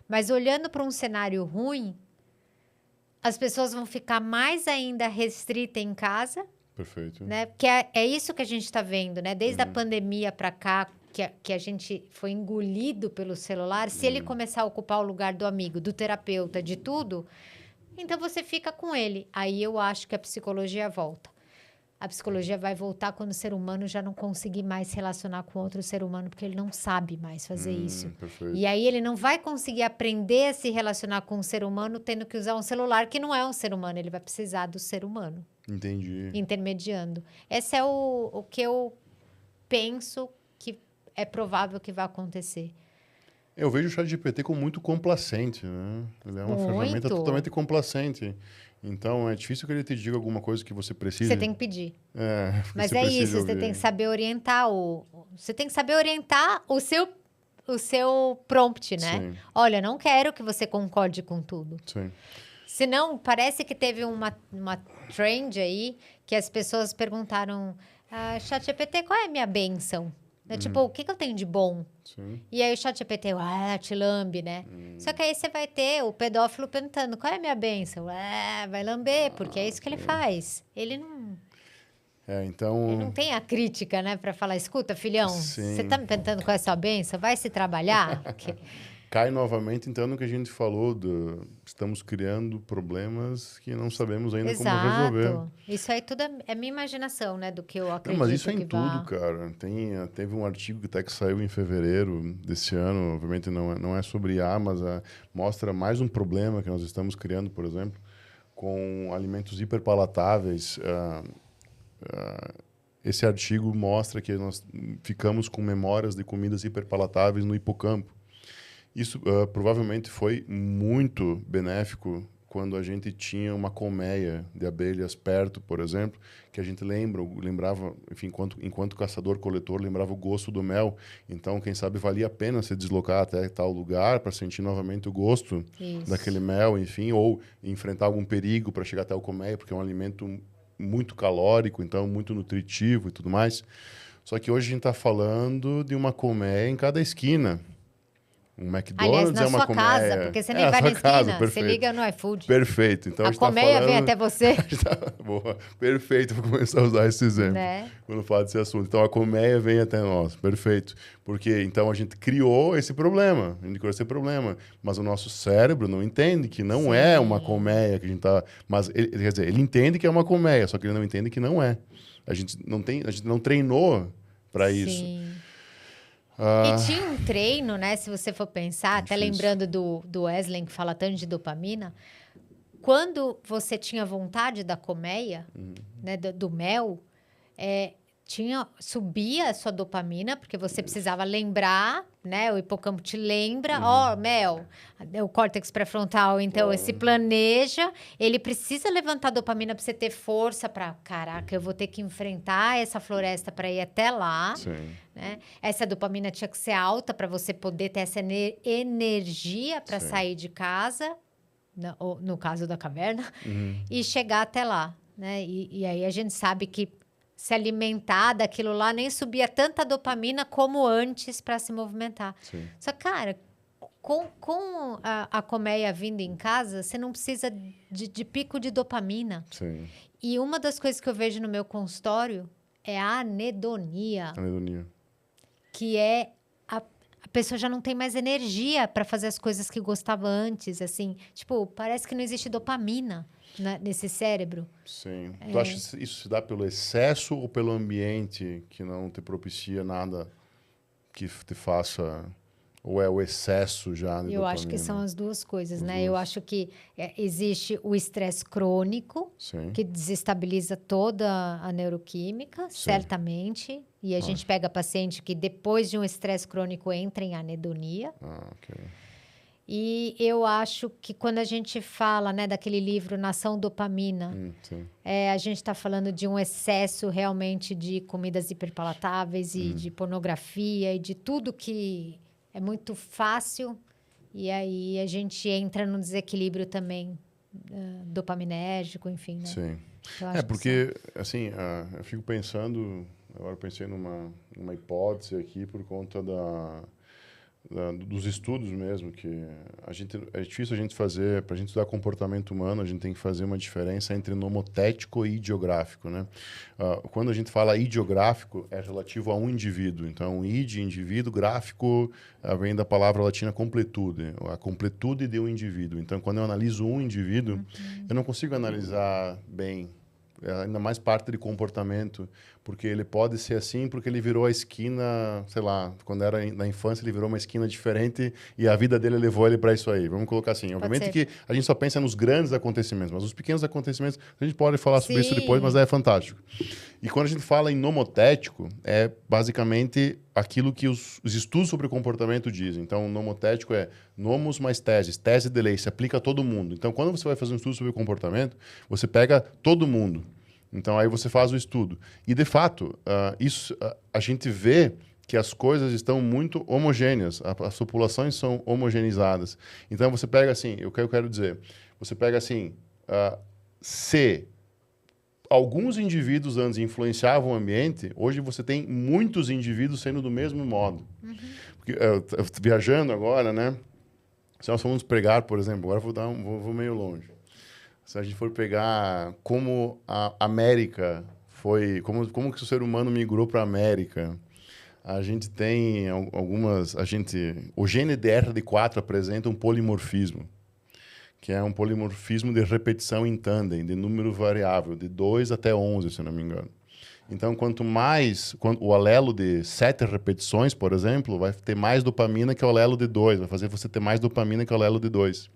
Mas olhando para um cenário ruim, as pessoas vão ficar mais ainda restritas em casa. Perfeito. Né? Porque é isso que a gente está vendo, né? Desde a pandemia para cá, que a gente foi engolido pelo celular. Se ele começar a ocupar o lugar do amigo, do terapeuta, de tudo, então você fica com ele. Aí eu acho que a psicologia volta. A psicologia vai voltar quando o ser humano já não conseguir mais se relacionar com outro ser humano, porque ele não sabe mais fazer isso. Perfeito. E aí ele não vai conseguir aprender a se relacionar com um ser humano tendo que usar um celular que não é um ser humano. Ele vai precisar do ser humano. Entendi. Intermediando. Esse é o que eu penso que é provável que vai acontecer. Eu vejo o ChatGPT como muito complacente, né? Ele é uma ferramenta totalmente complacente. Então, é difícil que ele te diga alguma coisa que você precisa. Você tem que pedir. Mas é isso, você tem que saber orientar você tem que saber orientar o seu prompt, né? Sim. Olha, não quero que você concorde com tudo. Sim. Senão, parece que teve uma trend aí que as pessoas perguntaram, ChatGPT, qual é a minha bênção? Tipo, o que eu tenho de bom? Sim. E aí o ChatGPT, te lambe, né? Só que aí você vai ter o pedófilo perguntando, qual é a minha bênção? Vai lamber, porque é isso que ele faz. Ele não... Então... Ele não tem a crítica, né? Pra falar, escuta, filhão, Sim. você tá me perguntando qual é a sua bênção? Vai se trabalhar? Cai novamente, então, no que a gente falou, estamos criando problemas que não sabemos ainda como resolver. Isso aí tudo é minha imaginação, né? Do que eu acredito. Mas isso é em tudo, cara. Teve um artigo que saiu em fevereiro desse ano, obviamente não é sobre IA, mas mostra mais um problema que nós estamos criando, por exemplo, com alimentos hiperpalatáveis. Esse artigo mostra que nós ficamos com memórias de comidas hiperpalatáveis no hipocampo. Isso provavelmente foi muito benéfico quando a gente tinha uma colmeia de abelhas perto, por exemplo, que a gente lembrava, enfim, enquanto caçador-coletor, lembrava o gosto do mel. Então, quem sabe, valia a pena se deslocar até tal lugar para sentir novamente o gosto daquele mel, enfim, ou enfrentar algum perigo para chegar até a colmeia, porque é um alimento muito calórico, então muito nutritivo e tudo mais. Só que hoje a gente está falando de uma colmeia em cada esquina. Um McDonald's. Aliás, na sua casa, porque você nem vai na esquina, você liga no iFood. Perfeito. Então, a colmeia vem até você. Boa. Perfeito, vou começar a usar esse exemplo, né? Quando falo desse assunto. Então, a colmeia vem até nós. Perfeito. Porque, então, a gente criou esse problema. Mas o nosso cérebro não entende que não é uma colmeia que a gente está... Mas, quer dizer, ele entende que é uma colmeia, só que ele não entende que não é. A gente não treinou para isso. E tinha um treino, né? Se você for pensar, até lembrando do Wesley, que fala tanto de dopamina, quando você tinha vontade da colmeia, né, do mel, subia a sua dopamina, porque você precisava lembrar, né? O hipocampo te lembra, ó, Mel, o córtex pré-frontal, então, se planeja, ele precisa levantar dopamina para você ter força para, caraca, eu vou ter que enfrentar essa floresta para ir até lá, Sim. né? Essa dopamina tinha que ser alta para você poder ter essa energia para Sim. sair de casa, no caso da caverna, e chegar até lá, né? E aí a gente sabe que se alimentar daquilo lá nem subia tanta dopamina como antes para se movimentar. Sim. Só que, cara, com a colmeia vindo em casa, você não precisa de pico de dopamina. Sim. E uma das coisas que eu vejo no meu consultório é a anedonia, Anedonia. que é a pessoa já não tem mais energia para fazer as coisas que gostava antes, assim. Tipo, parece que não existe dopamina nesse cérebro. Sim. Tu acha que isso se dá pelo excesso ou pelo ambiente que não te propicia nada que te faça... Ou é o excesso já de Eu dopamina? acho que são as duas coisas, né? duas. Eu acho que existe o estresse crônico, Sim. que desestabiliza toda a neuroquímica, certamente. E a gente pega paciente que depois de um estresse crônico entra em anedonia. Ah, ok. E eu acho que quando a gente fala, né, daquele livro Nação Dopamina, Sim. a gente está falando de um excesso realmente de comidas hiperpalatáveis e de pornografia e de tudo que é muito fácil. E aí a gente entra num desequilíbrio também dopaminérgico, enfim, né? Sim. Eu acho que porque, assim, eu fico pensando... Agora eu pensei numa hipótese aqui por conta dos estudos mesmo, que é difícil a gente fazer, para a gente estudar comportamento humano, a gente tem que fazer uma diferença entre nomotético e ideográfico, né? Quando a gente fala ideográfico, é relativo a um indivíduo. Então, ide, indivíduo, gráfico, vem da palavra latina completude, a completude de um indivíduo. Então, quando eu analiso um indivíduo, eu não consigo analisar bem, ainda mais parte de comportamento, porque ele pode ser assim porque ele virou a esquina, sei lá, quando era na infância ele virou uma esquina diferente e a vida dele levou ele para isso aí. Vamos colocar assim. Obviamente que a gente só pensa nos grandes acontecimentos, mas os pequenos acontecimentos, a gente pode falar sobre isso depois, mas é fantástico. E quando a gente fala em nomotético, é basicamente aquilo que os estudos sobre comportamento dizem. Então, nomotético é nomos mais teses, tese de lei, se aplica a todo mundo. Então, quando você vai fazer um estudo sobre comportamento, você pega todo mundo. Então, aí você faz o estudo. E, de fato, a gente vê que as coisas estão muito homogêneas, as populações são homogeneizadas. Então, você pega assim, o que eu quero dizer, você pega assim, se alguns indivíduos antes influenciavam o ambiente, hoje você tem muitos indivíduos sendo do mesmo modo. Porque, eu viajando agora, né? Se nós formos pregar, por exemplo, agora vou meio longe. Se a gente for pegar como a América foi, como que o ser humano migrou para a América, a gente tem algumas, o gene DRD4 apresenta um polimorfismo, que é um polimorfismo de repetição em tandem, de número variável, de 2 até 11, se não me engano. Então, quanto o alelo de 7 repetições, por exemplo, vai ter mais dopamina que o alelo de 2, vai fazer você ter mais dopamina que o alelo de 2.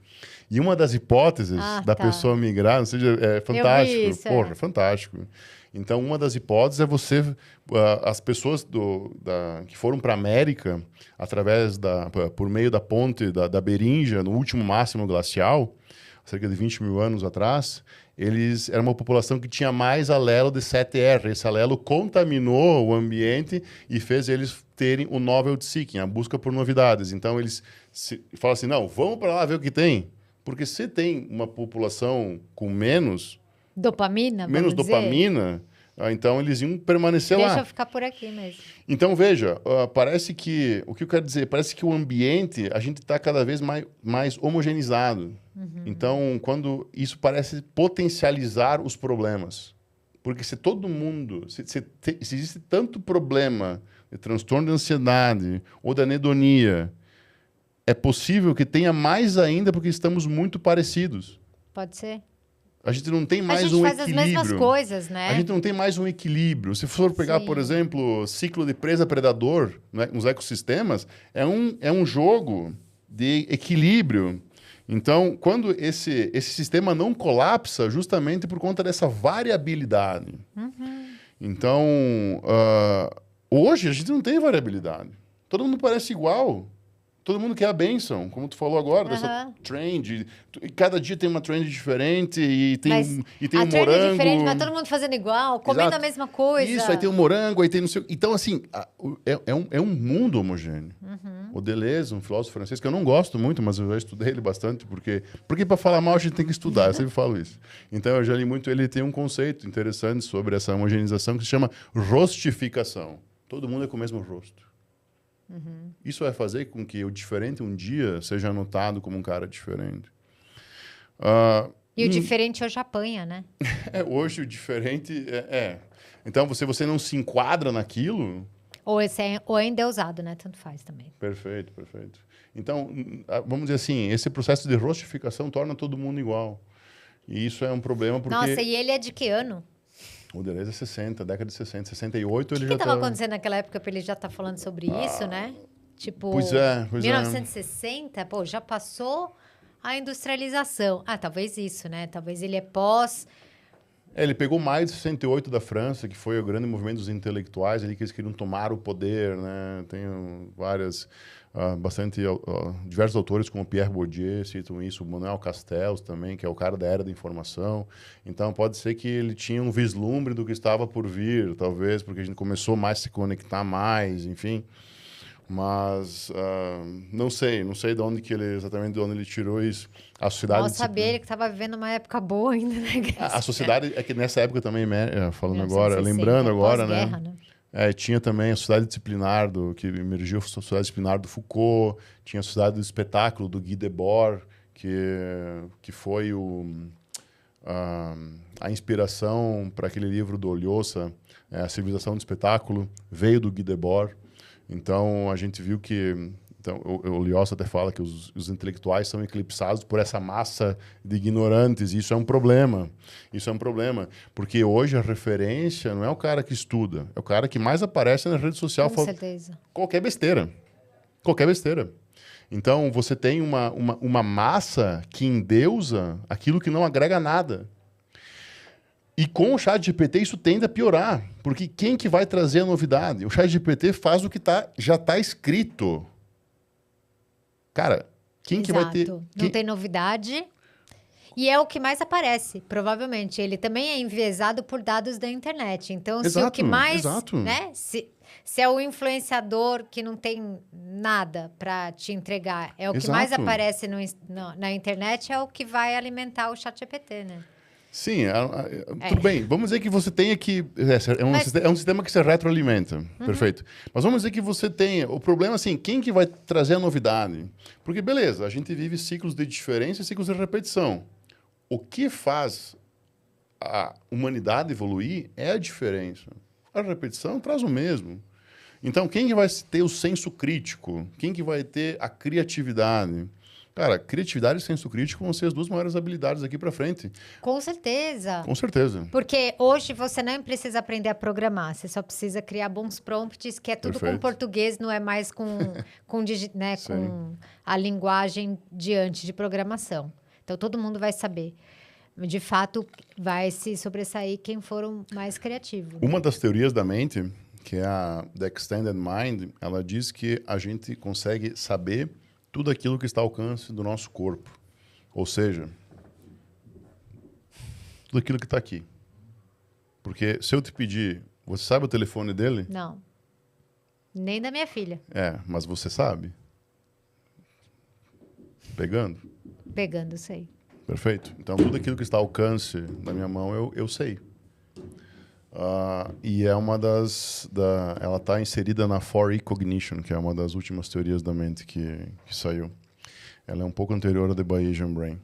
E uma das hipóteses da pessoa migrar, ou seja, é fantástico. Isso, é fantástico. Então, uma das hipóteses é você... as pessoas que foram para a América, por meio da ponte da Beringia, no último máximo glacial, cerca de 20 mil anos atrás, eles eram uma população que tinha mais alelo de 7R. Esse alelo contaminou o ambiente e fez eles terem o novel seeking, a busca por novidades. Então, eles falam assim, não, vamos para lá ver o que tem. Porque se tem uma população com menos dopamina, então eles iam permanecer lá. Deixa eu ficar por aqui mesmo. Então, veja, parece que... O que eu quero dizer? Parece que o ambiente, a gente está cada vez mais homogeneizado. Então, isso parece potencializar os problemas. Porque se todo mundo... Se existe tanto problema de transtorno de ansiedade ou de anedonia, é possível que tenha mais ainda porque estamos muito parecidos. Pode ser. A gente não tem mais um equilíbrio. A gente faz as mesmas coisas, né? A gente não tem mais um equilíbrio. Se for pegar, por exemplo, ciclo de presa-predador, né, nos ecossistemas, é um jogo de equilíbrio. Então, quando esse sistema não colapsa, justamente por conta dessa variabilidade. Então, hoje a gente não tem variabilidade. Todo mundo parece igual. Todo mundo quer a bênção, como tu falou agora, dessa trend. Cada dia tem uma trend diferente e tem a um trend morango. É diferente, mas todo mundo fazendo igual, comendo Exato. a mesma coisa. Isso, aí tem o morango, aí tem não sei... Então, assim, é um mundo homogêneo. O Deleuze, um filósofo francês, que eu não gosto muito, mas eu já estudei ele bastante, porque para falar mal a gente tem que estudar, eu sempre falo isso. Então, eu já li muito, ele tem um conceito interessante sobre essa homogeneização que se chama rostificação. Todo mundo é com o mesmo rosto. Isso vai fazer com que o diferente um dia seja notado como um cara diferente. E o diferente hoje apanha, né? Hoje o diferente Então, você não se enquadra naquilo... Ou é endeusado, né? Tanto faz também. Perfeito, perfeito. Então, vamos dizer assim, esse processo de rostificação torna todo mundo igual. E isso é um problema porque... Nossa, e ele é de que ano? O Deleuze é 60, década de 60. 68 ele já O que estava acontecendo naquela época para ele já estar falando sobre isso, né? Tipo, Pois é. 1960, pô, já passou a industrialização. Talvez isso, né? Talvez ele é pós... Ele pegou mais de 68 da França, que foi o grande movimento dos intelectuais ali, que eles queriam tomar o poder, né? Tem várias... diversos autores como Pierre Bourdieu citam isso, o Manuel Castells também, que é o cara da era da informação. Então, pode ser que ele tinha um vislumbre do que estava por vir, talvez, porque a gente começou mais a se conectar mais, enfim. Mas não sei de onde que ele, exatamente de onde ele tirou isso. A sociedade... Mal sabia ele que estava vivendo uma época boa ainda, né? A sociedade, é que nessa época também, falando agora, lembrando agora, né? Tinha também a sociedade disciplinar, que emergiu a sociedade disciplinar do Foucault, tinha a sociedade do espetáculo do Guy Debord, que foi a inspiração para aquele livro do Olhosa, A Civilização do Espetáculo, veio do Guy Debord. Então, a gente viu que... Então, o Lyosa até fala que os intelectuais são eclipsados por essa massa de ignorantes, e isso é um problema. Isso é um problema, porque hoje a referência não é o cara que estuda, é o cara que mais aparece na rede social. Com certeza. Qualquer besteira. Qualquer besteira. Então, você tem uma massa que endeusa aquilo que não agrega nada. E com o ChatGPT isso tende a piorar, porque quem que vai trazer a novidade? O ChatGPT faz o que já está escrito. Cara, quem que vai ter... Não tem novidade. E é o que mais aparece, provavelmente. Ele também é enviesado por dados da internet. Então, se o que mais... Né? Se é o influenciador que não tem nada para te entregar, é o que mais aparece na internet, é o que vai alimentar o ChatGPT, né? Sim, tudo bem. Vamos dizer que você tenha que... É um sistema que se retroalimenta. Perfeito. Mas vamos dizer que você tenha... O problema, assim, quem que vai trazer a novidade? Porque, beleza, a gente vive ciclos de diferença e ciclos de repetição. O que faz a humanidade evoluir é a diferença. A repetição traz o mesmo. Então, quem que vai ter o senso crítico? Quem que vai ter a criatividade? Cara, criatividade e senso crítico vão ser as duas maiores habilidades aqui para frente. Com certeza. Com certeza. Porque hoje você não precisa aprender a programar, você só precisa criar bons prompts, que é tudo com português, não é mais com a linguagem diante de programação. Então, todo mundo vai saber. De fato, vai se sobressair quem for o mais criativo. Uma das teorias da mente, que é a The Extended Mind, ela diz que a gente consegue saber tudo aquilo que está ao alcance do nosso corpo. Ou seja, tudo aquilo que está aqui. Porque se eu te pedir, você sabe o telefone dele? Não. Nem da minha filha. Mas você sabe. Pegando? Pegando, sei. Perfeito. Então, tudo aquilo que está ao alcance da minha mão, eu sei. E é uma ela está inserida na For Cognition, que é uma das últimas teorias da mente que saiu. Ela é um pouco anterior à The Bayesian Brain.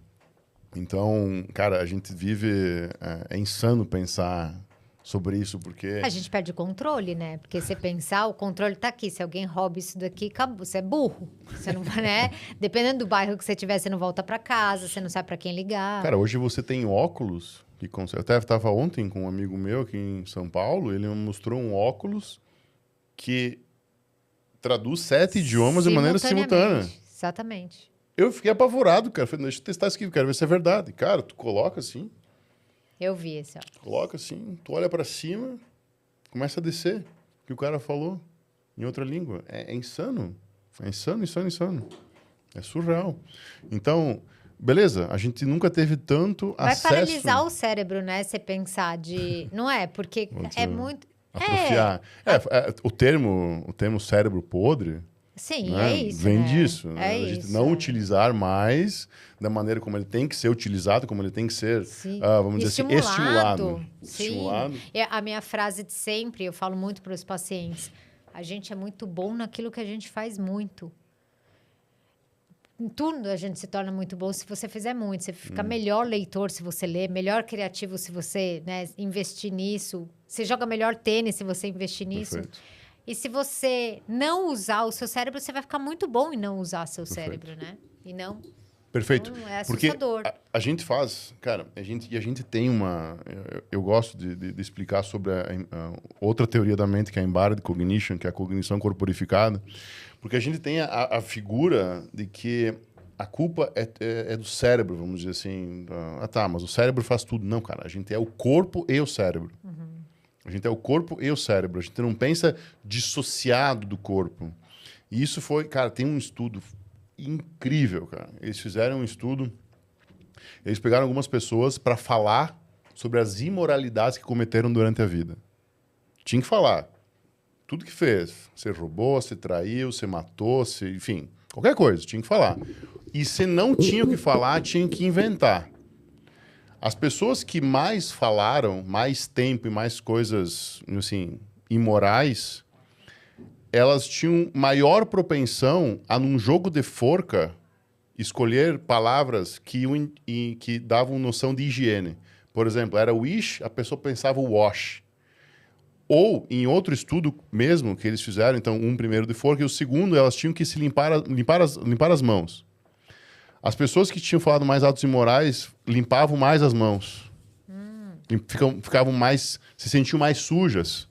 Então, cara, a gente vive... É insano pensar sobre isso, porque... A gente perde o controle, né? Porque você pensar, o controle está aqui. Se alguém rouba isso daqui, acabou. Você é burro. Você não vai, né? Dependendo do bairro que você tiver, você não volta para casa, você não sabe para quem ligar. Cara, hoje você tem óculos... Eu até estava ontem com um amigo meu aqui em São Paulo, ele me mostrou um óculos que traduz 7 idiomas de maneira simultânea. Exatamente. Eu fiquei apavorado, cara. Falei, deixa eu testar isso aqui, quero ver se é verdade. Cara, tu coloca assim. Eu vi esse, ó. Coloca assim, tu olha para cima, Começa a descer o que o cara falou em outra língua. É insano. É insano, insano, insano. É surreal. Então, beleza, a gente nunca teve tanto Vai acesso... paralisar o cérebro, né? Você pensar de... Não é? Porque é muito... Atrofiar. O termo cérebro podre, Sim, né, é isso, vem né? disso. É A gente isso, não é. utilizar mais da maneira como ele tem que ser utilizado, como ele tem que ser, Sim. vamos dizer assim, estimulado. Sim. Estimulado. E a minha frase de sempre, eu falo muito para os pacientes, a gente é muito bom naquilo que a gente faz muito. Em tudo a gente se torna muito bom se você fizer muito. Você fica melhor leitor se você ler, melhor criativo se você, né, investir nisso. Você joga melhor tênis se você investir nisso. Perfeito. E se você não usar o seu cérebro, você vai ficar muito bom em não usar seu Perfeito. cérebro, né? E não... Perfeito. Então, é Porque assustador. a gente faz, cara, a gente tem uma... Eu gosto de explicar sobre a outra teoria da mente, que é a Embodied Cognition, que é a cognição corporificada, porque a gente tem a figura de que a culpa é do cérebro, vamos dizer assim. Mas o cérebro faz tudo. Não, cara, a gente é o corpo e o cérebro. A gente é o corpo e o cérebro. A gente não pensa dissociado do corpo. E isso foi... Cara, tem um estudo incrível, cara. Eles fizeram um estudo... Eles pegaram algumas pessoas para falar sobre as imoralidades que cometeram durante a vida. Tinha que falar. Tudo que fez. Você roubou, você traiu, você matou, enfim... Qualquer coisa, tinha que falar. E se não tinha o que falar, tinha que inventar. As pessoas que mais falaram, mais tempo e mais coisas, assim, imorais, elas tinham maior propensão a, num jogo de forca, escolher palavras que davam noção de higiene. Por exemplo, era wish, a pessoa pensava wash. Ou, em outro estudo mesmo que eles fizeram, então, um primeiro de forca e o segundo, elas tinham que se limpar as mãos. As pessoas que tinham falado mais atos imorais limpavam mais as mãos. Ficavam mais... Se sentiam mais sujas.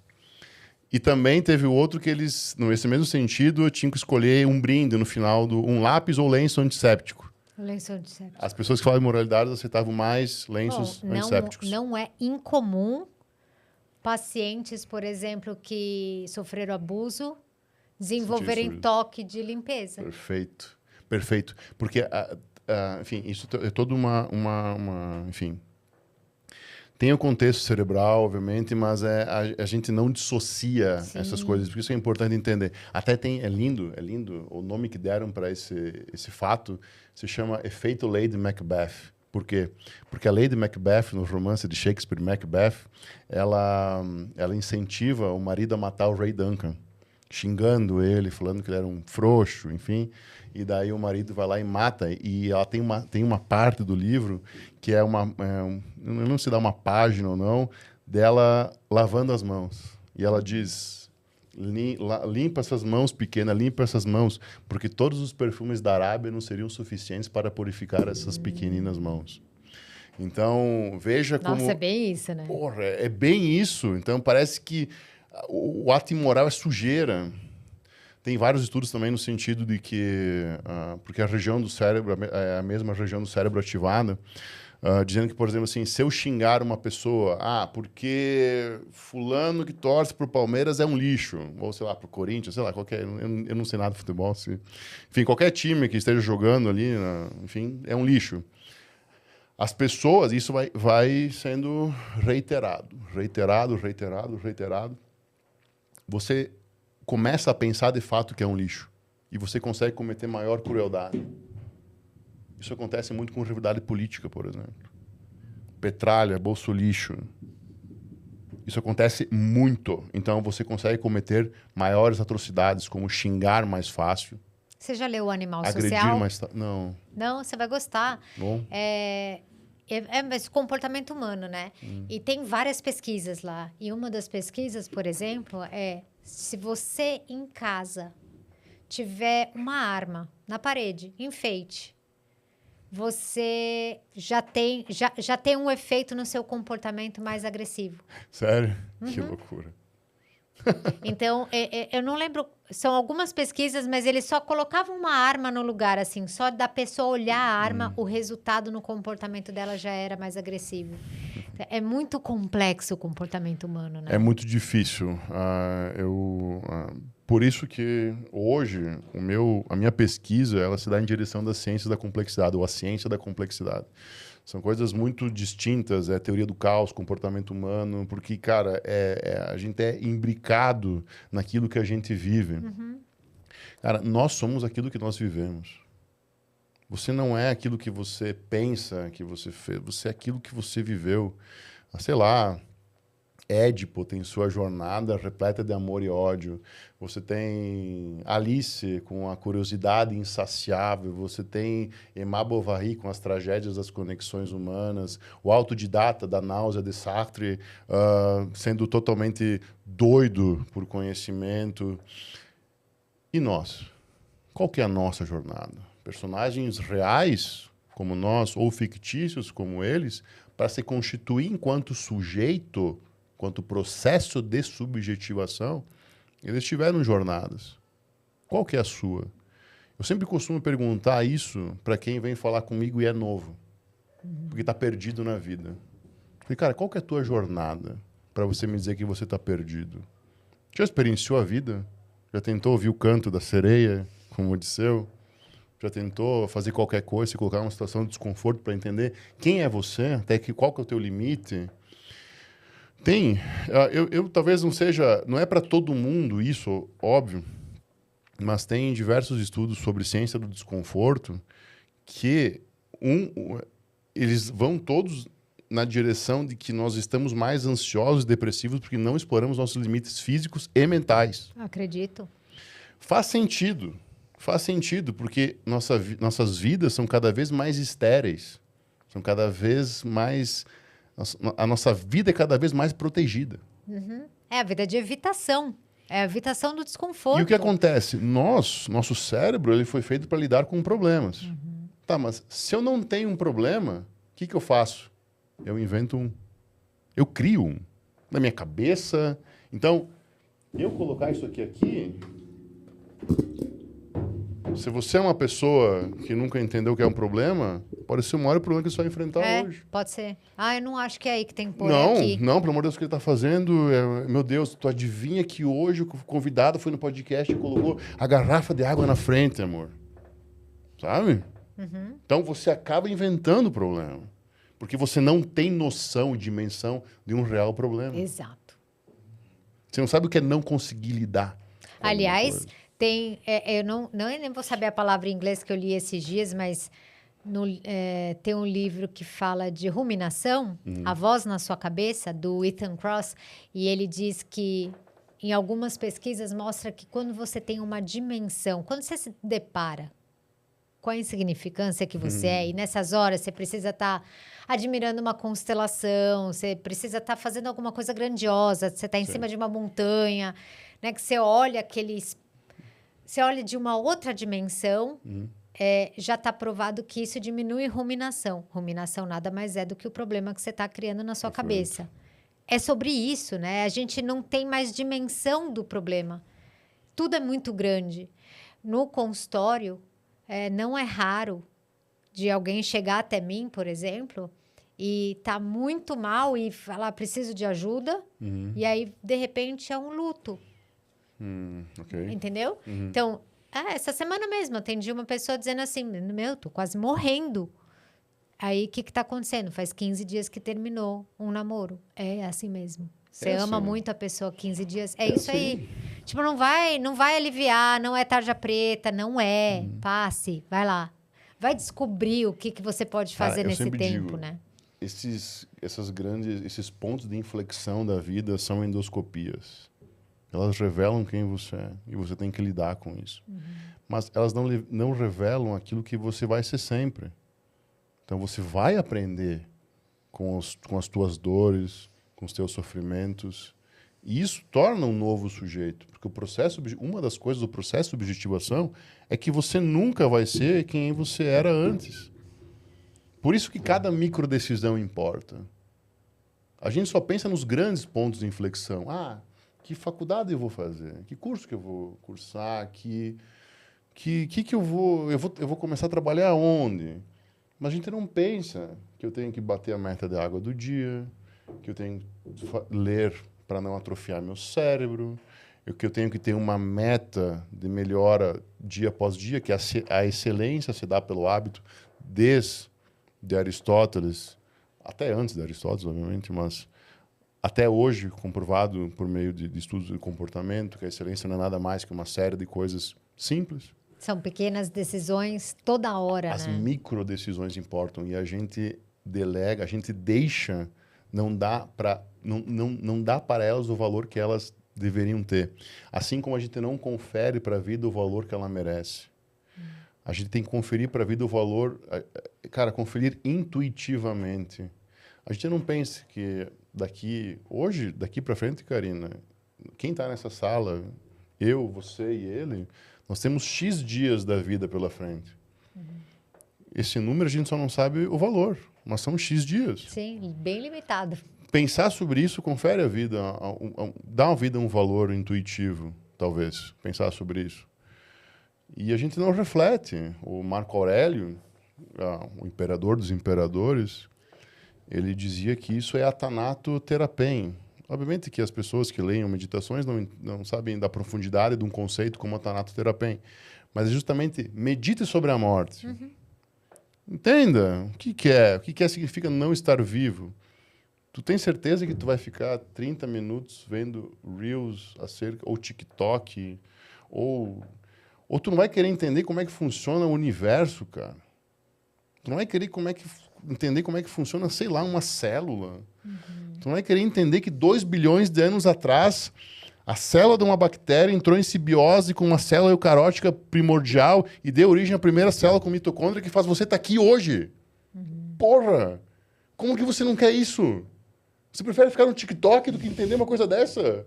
E também teve o outro que eles, nesse mesmo sentido, tinham que escolher um brinde no final, um lápis ou lenço antisséptico. Lenço antisséptico. As pessoas que falavam imoralidades aceitavam mais lenços antissépticos. Não é incomum pacientes, por exemplo, que sofreram abuso, desenvolverem toque de limpeza. Perfeito. Perfeito. Porque, enfim, isso é toda enfim... Tem o contexto cerebral, obviamente, mas a gente não dissocia essas coisas, porque isso é importante entender. Até é lindo, o nome que deram para esse fato se chama efeito Lady Macbeth. Por quê? Porque a Lady Macbeth, no romance de Shakespeare, Macbeth, ela incentiva o marido a matar o rei Duncan, xingando ele, falando que ele era um frouxo, enfim. E daí o marido vai lá e mata. E ela tem uma parte do livro que eu não sei se dá uma página ou não, dela lavando as mãos. E ela diz, limpa essas mãos pequenas, limpa essas mãos, porque todos os perfumes da Arábia não seriam suficientes para purificar essas pequeninas mãos. Então, veja como... Nossa, é bem isso, né? Porra, é bem isso. Então, parece que o ato imoral é sujeira. Tem vários estudos também no sentido de que... porque a região do cérebro é a mesma região do cérebro ativada, dizendo que, por exemplo, assim, se eu xingar uma pessoa, porque fulano que torce pro Palmeiras é um lixo, ou sei lá, pro Corinthians, sei lá, eu não sei nada de futebol, enfim, qualquer time que esteja jogando ali, enfim, é um lixo. As pessoas, isso vai sendo reiterado. Você começa a pensar de fato que é um lixo. E você consegue cometer maior crueldade. Isso acontece muito com rivalidade política, por exemplo. Petralha, bolso lixo. Isso acontece muito. Então, você consegue cometer maiores atrocidades, como xingar mais fácil. Você já leu O Animal Agredir Social? mais... Não. Não, você vai gostar. Bom. Mas comportamento humano, né? E tem várias pesquisas lá. E uma das pesquisas, por exemplo, é se você em casa tiver uma arma na parede, enfeite, você já tem um efeito no seu comportamento mais agressivo. Sério? Que loucura. Então, eu não lembro, são algumas pesquisas, mas eles só colocavam uma arma no lugar, assim, só da pessoa olhar a arma, o resultado no comportamento dela já era mais agressivo. É muito complexo o comportamento humano, né? É muito difícil. Por isso que hoje a minha pesquisa ela se dá em direção da ciência da complexidade, ou a ciência da complexidade. São coisas muito distintas, é teoria do caos, comportamento humano, porque, cara, a gente é imbricado naquilo que a gente vive. Cara, nós somos aquilo que nós vivemos. Você não é aquilo que você pensa que você fez, você é aquilo que você viveu. Sei lá, Édipo tem sua jornada repleta de amor e ódio. Você tem Alice com a curiosidade insaciável. Você tem Emma Bovary com as tragédias das conexões humanas. O autodidata da náusea de Sartre sendo totalmente doido por conhecimento. E nós? Qual que é a nossa jornada? Personagens reais como nós ou fictícios como eles para se constituir enquanto sujeito, enquanto processo de subjetivação, eles tiveram jornadas. Qual que é a sua? Eu sempre costumo perguntar isso para quem vem falar comigo e é novo, porque está perdido na vida. Falei, cara, qual que é a tua jornada para você me dizer que você está perdido? Já experienciou a vida? Já tentou ouvir o canto da sereia, como Odisseu? Já tentou fazer qualquer coisa, se colocar numa situação de desconforto para entender quem é você, até qual que é o teu limite? Tem. Eu talvez não seja... Não é para todo mundo isso, óbvio, mas tem diversos estudos sobre ciência do desconforto que eles vão todos na direção de que nós estamos mais ansiosos e depressivos porque não exploramos nossos limites físicos e mentais. Acredito. Faz sentido. Faz sentido, porque nossas vidas são cada vez mais estéreis. São cada vez mais... A nossa vida é cada vez mais protegida. É a vida de evitação. É a evitação do desconforto. E o que acontece? Nosso cérebro ele foi feito para lidar com problemas. Tá, mas se eu não tenho um problema, o que eu faço? Eu invento um. Eu crio um. Na minha cabeça. Então, eu colocar isso aqui... Se você é uma pessoa que nunca entendeu o que é um problema, pode ser o maior problema que você vai enfrentar hoje. Pode ser. Eu não acho que é aí que tem que pôr Não, aqui. não, pelo amor de Deus, o que ele está fazendo? Meu Deus, tu adivinha que hoje o convidado foi no podcast e colocou a garrafa de água na frente, amor. Sabe? Então você acaba inventando o problema. Porque você não tem noção e dimensão de um real problema. Exato. Você não sabe o que é não conseguir lidar. Aliás, tem... eu nem vou saber a palavra em inglês que eu li esses dias, mas tem um livro que fala de ruminação, A Voz na Sua Cabeça, do Ethan Kross, e ele diz que, em algumas pesquisas, mostra que quando você tem uma dimensão, quando você se depara com a insignificância que você é, e nessas horas você precisa estar admirando uma constelação, você precisa estar fazendo alguma coisa grandiosa, você está em cima de uma montanha, né, que você olha você olha de uma outra dimensão, já está provado que isso diminui ruminação. Ruminação nada mais é do que o problema que você está criando na sua cabeça. É sobre isso, né? A gente não tem mais dimensão do problema. Tudo é muito grande. No consultório, não é raro de alguém chegar até mim, por exemplo, e tá muito mal e falar, preciso de ajuda, e aí, de repente, é um luto. Okay. Entendeu? Então, essa semana mesmo, eu atendi uma pessoa dizendo assim, tô quase morrendo. Aí, o que tá acontecendo? Faz 15 dias que terminou um namoro. É assim mesmo. Você ama muito a pessoa 15 dias. É isso aí. Tipo, não vai aliviar, não é tarja preta, não é. Passe, vai lá. Vai descobrir o que você pode fazer nesse tempo, né? Esses pontos de inflexão da vida são endoscopias. Elas revelam quem você é e você tem que lidar com isso. Mas elas não revelam aquilo que você vai ser sempre. Então você vai aprender com as tuas dores, com os teus sofrimentos. E isso torna um novo sujeito. Porque uma das coisas do processo de objetivação é que você nunca vai ser quem você era antes. Por isso que cada microdecisão importa. A gente só pensa nos grandes pontos de inflexão. Que faculdade eu vou fazer? Que curso que eu vou cursar? Que eu vou começar a trabalhar onde? Mas a gente não pensa que eu tenho que bater a meta de água do dia, que eu tenho que ler para não atrofiar meu cérebro, que eu tenho que ter uma meta de melhora dia após dia, que a excelência se dá pelo hábito, desde Aristóteles, até antes de Aristóteles, obviamente, mas até hoje comprovado por meio de estudos de comportamento, que a excelência não é nada mais que uma série de coisas simples. São pequenas decisões toda hora, As né? micro decisões importam e a gente delega, a gente deixa, não dá para elas o valor que elas deveriam ter. Assim como a gente não confere para a vida o valor que ela merece. A gente tem que conferir para a vida o valor, cara, conferir intuitivamente. A gente não pensa que daqui para frente, Karina, quem está nessa sala, eu, você e ele, nós temos X dias da vida pela frente. Esse número a gente só não sabe o valor, mas são X dias. Sim, bem limitado. Pensar sobre isso confere a vida, dá à vida um valor intuitivo, talvez, pensar sobre isso. E a gente não reflete. O Marco Aurélio, o imperador dos imperadores, ele dizia que isso é atanato terapem. Obviamente que as pessoas que leem meditações não sabem da profundidade de um conceito como atanato terapem, mas é justamente medite sobre a morte. Entenda o que é, significa não estar vivo. Tu tem certeza que tu vai ficar 30 minutos vendo Reels ou TikTok, ou tu não vai querer entender como é que funciona o universo, cara. Tu não vai querer entender como é que funciona, sei lá, uma célula. Tu não vai querer entender que 2 bilhões de anos atrás, a célula de uma bactéria entrou em simbiose com uma célula eucarótica primordial e deu origem à primeira célula com mitocôndria que faz você estar aqui hoje. Porra! Como que você não quer isso? Você prefere ficar no TikTok do que entender uma coisa dessa?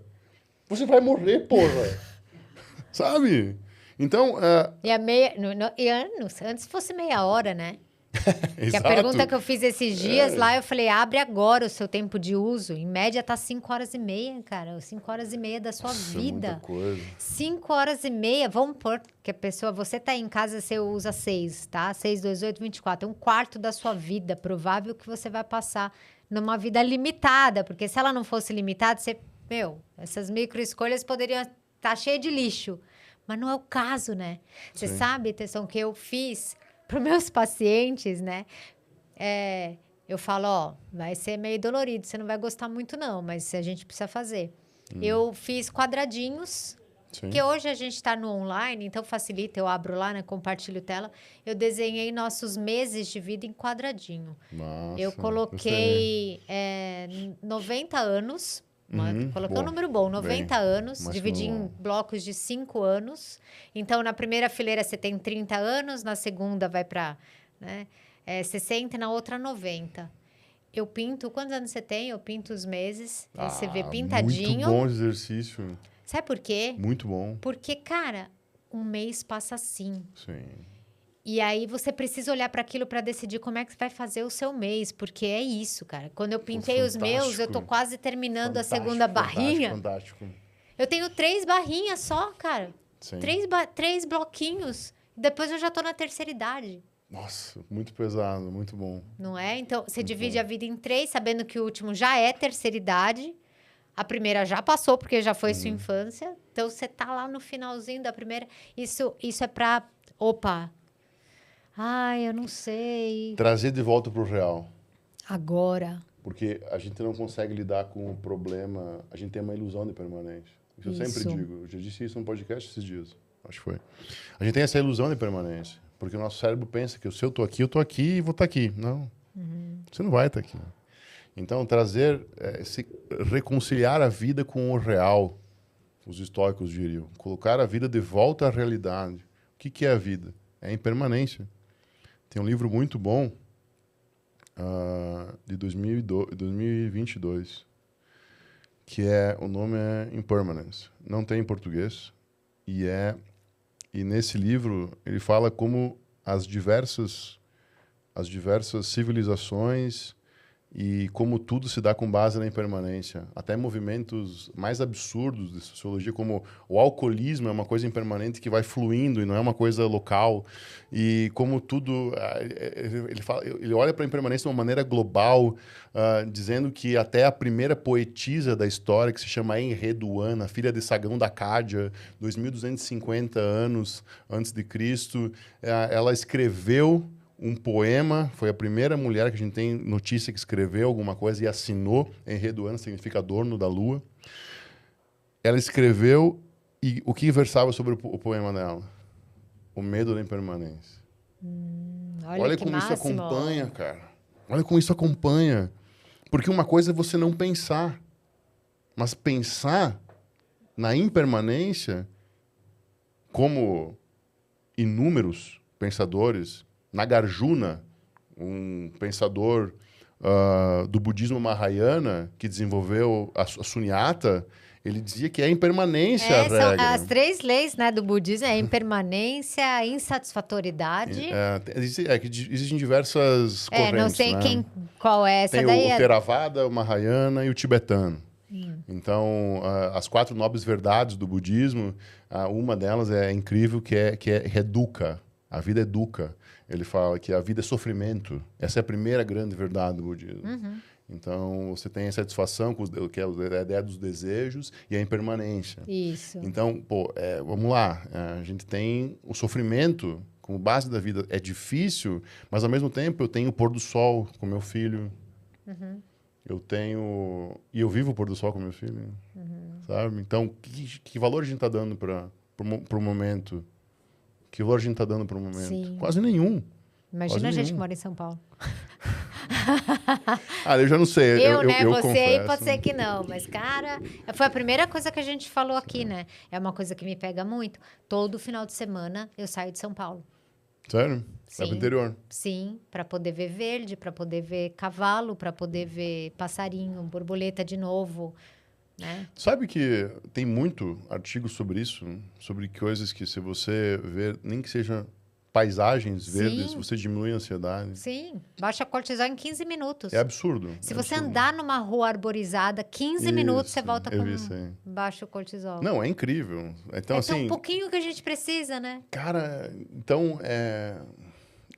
Você vai morrer, porra! Sabe? Então... E antes fosse meia hora, né? Que a Exato. pergunta que eu fiz esses dias lá, eu falei, abre agora o seu tempo de uso. Em média tá 5 horas e meia, cara. 5 horas e meia da sua Nossa, vida. muita coisa. 5 horas e meia, vamos pôr que a pessoa, você tá em casa, você usa 6, tá? 6, 2, 8, 24. É um quarto da sua vida, provável que você vai passar numa vida limitada. Porque se ela não fosse limitada, essas micro-escolhas poderiam estar cheias de lixo. Mas não é o caso, né? Você sabe, Tesson, que eu fiz para os meus pacientes, né? Eu falo, vai ser meio dolorido, você não vai gostar muito não, mas a gente precisa fazer. Eu fiz quadradinhos, que hoje a gente está no online, então facilita, eu abro lá, né, compartilho tela. Eu desenhei nossos meses de vida em quadradinho. Nossa, Eu coloquei 90 anos... Coloquei um número bom, 90 anos, dividi em blocos de 5 anos. Então, na primeira fileira você tem 30 anos, na segunda vai para 60 e na outra 90. Eu pinto, quantos anos você tem? Eu pinto os meses, aí você vê pintadinho. Muito bom exercício. Sabe por quê? Muito bom. Porque, cara, um mês passa assim. Sim. E aí você precisa olhar para aquilo para decidir como é que você vai fazer o seu mês, porque é isso, cara. Quando eu pintei os meus, eu tô quase terminando a segunda barrinha. Fantástico. Eu tenho 3 barrinhas só, cara. Sim. 3 bloquinhos. Depois eu já tô na terceira idade. Nossa, muito pesado, muito bom. Não é? Então, você divide a vida em 3, sabendo que o último já é terceira idade. A primeira já passou, porque já foi sua infância. Então, você tá lá no finalzinho da primeira. Isso é pra... Opa! Ai, eu não sei. Trazer de volta para o real. Agora. Porque a gente não consegue lidar com o problema, a gente tem uma ilusão de permanência. Isso eu sempre digo. Eu já disse isso no podcast esses dias, acho que foi. A gente tem essa ilusão de permanência, porque o nosso cérebro pensa que se eu tô aqui e vou estar aqui. Não, você não vai estar aqui. Então, reconciliar a vida com o real, os estoicos diriam. Colocar a vida de volta à realidade. O que é a vida? É a impermanência. Tem um livro muito bom, de 2022, que o nome é Impermanence. Não tem em português. E nesse livro ele fala como as diversas civilizações e como tudo se dá com base na impermanência. Até movimentos mais absurdos de sociologia, como o alcoolismo é uma coisa impermanente que vai fluindo e não é uma coisa local. E como tudo... ele olha para a impermanência de uma maneira global, dizendo que até a primeira poetisa da história, que se chama Enreduana, filha de Sagão da Cádia, 2250 anos antes de Cristo, ela escreveu um poema, foi a primeira mulher que a gente tem notícia que escreveu alguma coisa e assinou. Enreduana significa adorno da lua. Ela escreveu e o que versava sobre o poema dela? O medo da impermanência. Olha como máximo. isso acompanha, cara. Olha como isso acompanha. Porque uma coisa é você não pensar, mas pensar na impermanência, como inúmeros pensadores, Nagarjuna, um pensador do budismo Mahayana, que desenvolveu a Sunyata, ele dizia que é a impermanência a regra. São as 3 leis, né, do budismo, é a impermanência, a insatisfatoriedade. Existem diversas correntes. Não sei né? qual é essa Tem daí. o Theravada, o Mahayana e o tibetano. Então, as 4 nobres verdades do budismo, uma delas é incrível, que é dukkha. A vida é dukkha. Ele fala que a vida é sofrimento. Essa é a primeira grande verdade do budismo. Então, você tem a satisfação, que é a ideia dos desejos, e a impermanência. Isso. Então, vamos lá. A gente tem o sofrimento como base da vida. É difícil, mas, ao mesmo tempo, eu tenho o pôr do sol com meu filho. Eu tenho... E eu vivo o pôr do sol com meu filho. Sabe? Então, que valor a gente está dando para o momento? Que valor a gente está dando para o momento? Sim. Quase nenhum. Imagina a gente que mora em São Paulo. Eu já não sei. Né? Eu Você confesso. aí pode ser que não. Mas, cara, foi a primeira coisa que a gente falou aqui, né? É uma coisa que me pega muito. Todo final de semana eu saio de São Paulo. Sério? Vai pro interior? Sim, para poder ver verde, para poder ver cavalo, para poder ver passarinho, borboleta de novo. Né? Sabe que tem muito artigo sobre isso, sobre coisas que se você ver, nem que seja paisagens verdes, você diminui a ansiedade. Sim, baixa cortisol em 15 minutos. É absurdo. Se você andar numa rua arborizada, 15 minutos você volta com baixo cortisol. Não, é incrível. Então, assim, um pouquinho que a gente precisa, né? Cara, então,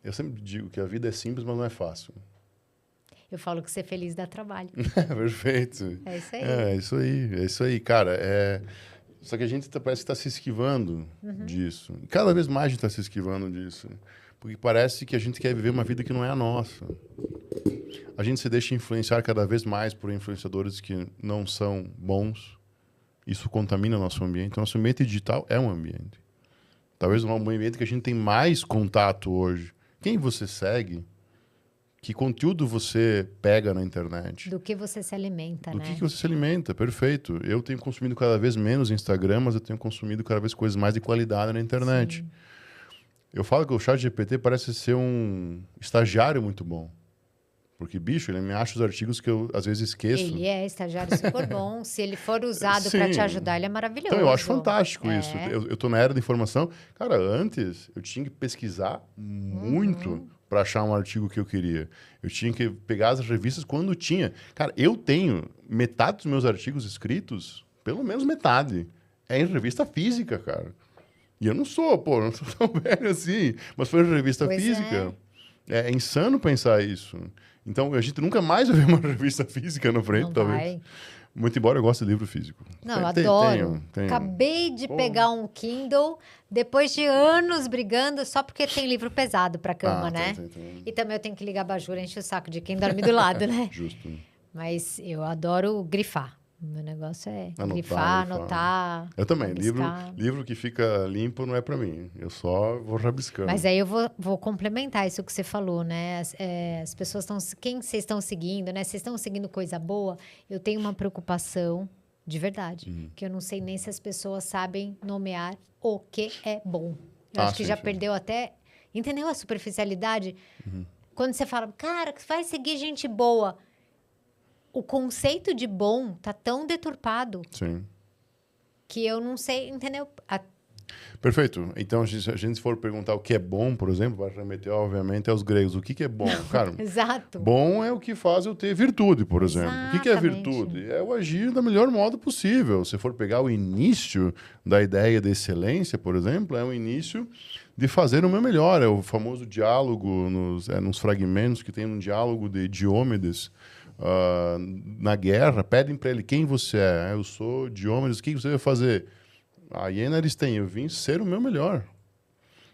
eu sempre digo que a vida é simples, mas não é fácil. Eu falo que ser feliz dá trabalho. Perfeito. É isso aí. É isso aí, cara. Só que a gente parece que está se esquivando disso. Cada vez mais a gente está se esquivando disso. Porque parece que a gente quer viver uma vida que não é a nossa. A gente se deixa influenciar cada vez mais por influenciadores que não são bons. Isso contamina nosso ambiente. Nosso ambiente digital é um ambiente. Talvez um ambiente que a gente tem mais contato hoje. Quem você segue? Que conteúdo você pega na internet? Do que você se alimenta, né? Do que você se alimenta, perfeito. Eu tenho consumido cada vez menos Instagram, mas eu tenho consumido cada vez coisas mais de qualidade na internet. Sim. Eu falo que o ChatGPT parece ser um estagiário muito bom. Porque, bicho, ele me acha os artigos que eu, às vezes, esqueço. Ele é estagiário super bom. Se ele for usado para te ajudar, ele é maravilhoso. Então, eu acho fantástico isso. Eu tô na era da informação. Cara, antes, eu tinha que pesquisar muito para achar um artigo que eu queria. Eu tinha que pegar as revistas quando tinha. Cara, eu tenho metade dos meus artigos escritos, pelo menos metade, é em revista física, cara. E eu não sou tão velho assim, mas foi em revista física. É insano pensar isso. Então, a gente nunca mais vai ver uma revista física na frente, não talvez. Vai. Muito embora eu goste de livro físico. Não, eu adoro. Acabei de pegar um Kindle, depois de anos brigando, só porque tem livro pesado pra cama, né? Tem. E também eu tenho que ligar a abajur, enche o saco de quem dorme do lado, né? Justo. Mas eu adoro grifar. O meu negócio é grifar, anotar. Eu também. Livro que fica limpo não é pra mim. Eu só vou rabiscando. Mas aí eu vou complementar isso que você falou, né? As pessoas estão... Quem vocês estão seguindo, né? Vocês estão seguindo coisa boa? Eu tenho uma preocupação, de verdade, que eu não sei nem se as pessoas sabem nomear o que é bom. Eu acho que já perdeu até... Entendeu a superficialidade? Quando você fala, cara, vai seguir gente boa... O conceito de bom tá tão deturpado que eu não sei, entendeu? Perfeito. Então, se a gente for perguntar o que é bom, por exemplo, vai remeter, obviamente, aos gregos. O que é bom? Cara, Exato. bom é o que faz eu ter virtude, por exemplo. O que é Exatamente. virtude? É o agir da melhor modo possível. Se for pegar o início da ideia de excelência, por exemplo, é o início de fazer o meu melhor. É o famoso diálogo nos fragmentos que tem um diálogo de Diomedes. Na guerra, pedem para ele quem você é. Eu sou Diomedes, o que você vai fazer? A hiena eles têm, eu vim ser o meu melhor.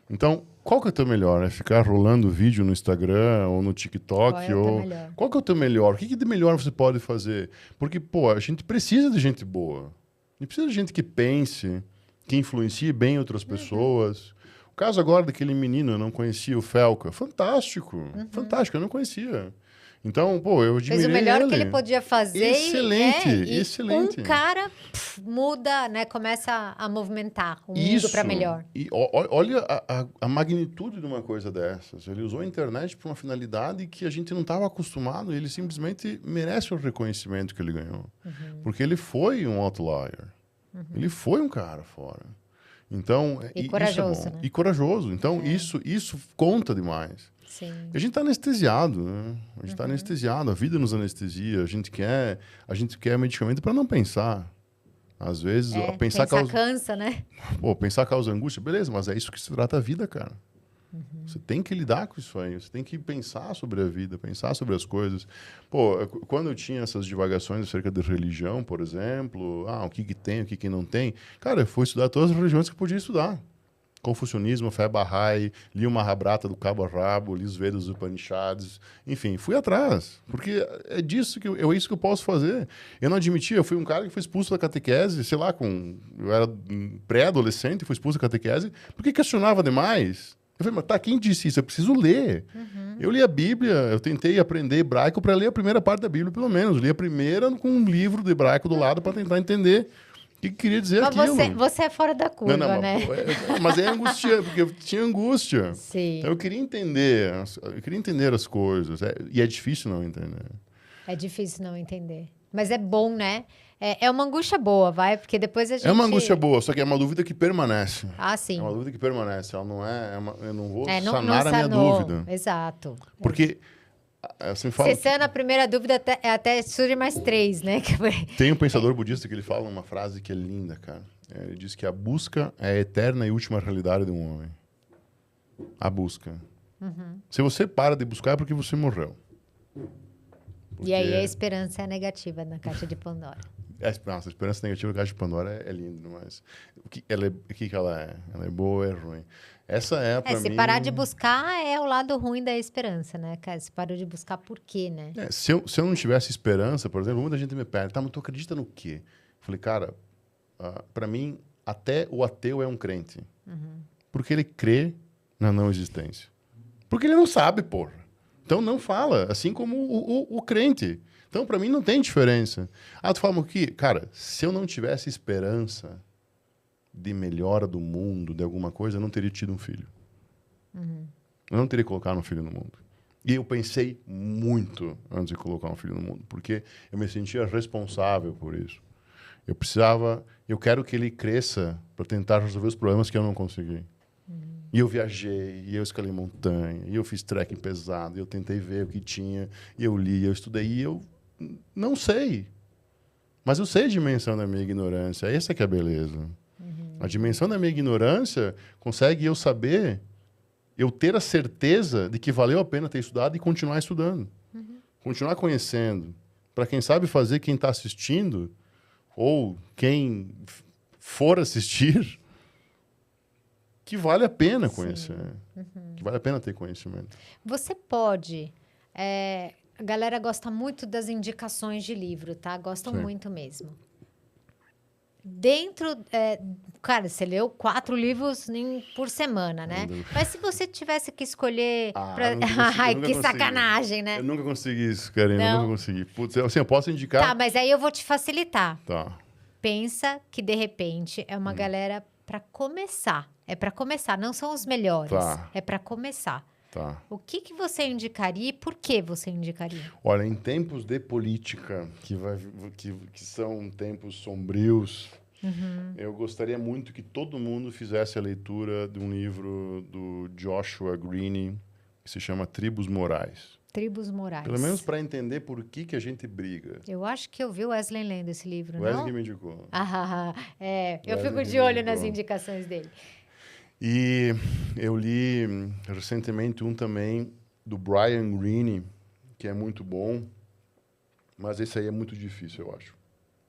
Então, qual que é o teu melhor? É ficar rolando vídeo no Instagram ou no TikTok? Qual é o teu melhor? Qual que é o teu melhor? O que de melhor você pode fazer? Porque, pô, a gente precisa de gente boa. A gente precisa de gente que pense, que influencie bem outras pessoas. O caso agora daquele menino, eu não conhecia o Felca. Fantástico. Fantástico, eu não conhecia. Então, pô, eu admirei Fez o melhor ele. que ele podia fazer. Excelente, e excelente. um cara muda, né? Começa a movimentar o mundo para melhor. E olha a magnitude de uma coisa dessas. Ele usou a internet para uma finalidade que a gente não estava acostumado. E ele simplesmente merece o reconhecimento que ele ganhou. Porque ele foi um outlier. Ele foi um cara fora. Então, E isso corajoso, é bom. né? E corajoso. Então, isso conta demais. Sim. E a gente está anestesiado, né? A gente está anestesiado, a vida nos anestesia, a gente quer medicamento para não pensar. Às vezes, pensar cansa, né? Pô, pensar causa angústia, beleza, mas é isso que se trata a vida, cara. Você tem que lidar com isso aí, você tem que pensar sobre a vida, pensar sobre as coisas. Pô, quando eu tinha essas divagações acerca de religião, por exemplo, o que tem, o que não tem, cara, eu fui estudar todas as religiões que eu podia estudar. Confucionismo, fé Bahá'í, li o Mahabharata do cabo a rabo, li os Vedas dos Upanishads, enfim, fui atrás, porque é isso que eu posso fazer. Eu não admitia, eu fui um cara que foi expulso da catequese, sei lá, eu era pré-adolescente, fui expulso da catequese, porque questionava demais. Eu falei, mas tá, quem disse isso? Eu preciso ler. Eu li a Bíblia, eu tentei aprender hebraico para ler a primeira parte da Bíblia, pelo menos. Eu li a primeira com um livro de hebraico do lado para tentar entender o que queria dizer aquilo. Mas você é fora da curva, né? Mas é angústia, porque eu tinha angústia. Sim. Então eu queria entender as coisas. E é difícil não entender. É difícil não entender. Mas é bom, né? É uma angústia boa, vai? Porque depois a gente... É uma angústia boa, só que é uma dúvida que permanece. Ah, sim. É uma dúvida que permanece. Ela não eu não vou não sanar a minha dúvida. Exato. Porque... Você fala Cessando a primeira dúvida, até surge mais 3, né? Tem um pensador budista que ele fala uma frase que é linda, cara. Ele diz que a busca é a eterna e última realidade de um homem. A busca. Se você para de buscar é porque você morreu. E aí a esperança é negativa na caixa de Pandora. Nossa, a esperança negativa da caixa de Pandora é linda, mas o que ela é? Ela é boa ou é ruim? Essa é, pra mim... Se parar de buscar, é o lado ruim da esperança, né, cara? Se parou de buscar, por quê, né? Se eu não tivesse esperança, por exemplo, muita gente me pergunta, tá, mas tu acredita no quê? Eu falei, cara, pra mim, até o ateu é um crente. Porque ele crê na não existência. Porque ele não sabe, porra. Então não fala, assim como o crente. Então, pra mim, não tem diferença. Tu fala o quê? Cara, se eu não tivesse esperança de melhora do mundo, de alguma coisa, eu não teria tido um filho. Eu não teria colocado um filho no mundo. E eu pensei muito antes de colocar um filho no mundo, porque eu me sentia responsável por isso. Eu quero que ele cresça para tentar resolver os problemas que eu não consegui. E eu viajei, e eu escalei montanha, e eu fiz trekking pesado, e eu tentei ver o que tinha, e eu li, eu estudei, e eu não sei. Mas eu sei a dimensão da minha ignorância, essa que é a beleza. A dimensão da minha ignorância consegue eu saber, eu ter a certeza de que valeu a pena ter estudado e continuar estudando. Continuar conhecendo. Para quem sabe fazer, quem está assistindo, ou quem for assistir, que vale a pena conhecer. Que vale a pena ter conhecimento. Você pode... a galera gosta muito das indicações de livro, tá? Gostam muito mesmo. Cara, você leu 4 livros por semana, né? Mas se você tivesse que escolher... Ai, que sacanagem, né? Eu nunca consegui isso, Karina. Eu nunca consegui. Putz, assim, eu posso indicar... Tá, mas aí eu vou te facilitar. Tá. Pensa que, de repente, é uma galera para começar. É para começar, não são os melhores. Tá. É para começar. Tá. O que você indicaria e por que você indicaria? Olha, em tempos de política, que são tempos sombrios, Eu gostaria muito que todo mundo fizesse a leitura de um livro do Joshua Greene, que se chama Tribos Morais. Tribos Morais. Pelo menos para entender por que a gente briga. Eu acho que eu vi o Wesley lendo esse livro, O Wesley não? que me indicou. Eu Wesley fico que de me olho nas indicou. indicações dele. E eu li recentemente um também do Brian Greene, que é muito bom, mas esse aí é muito difícil, eu acho.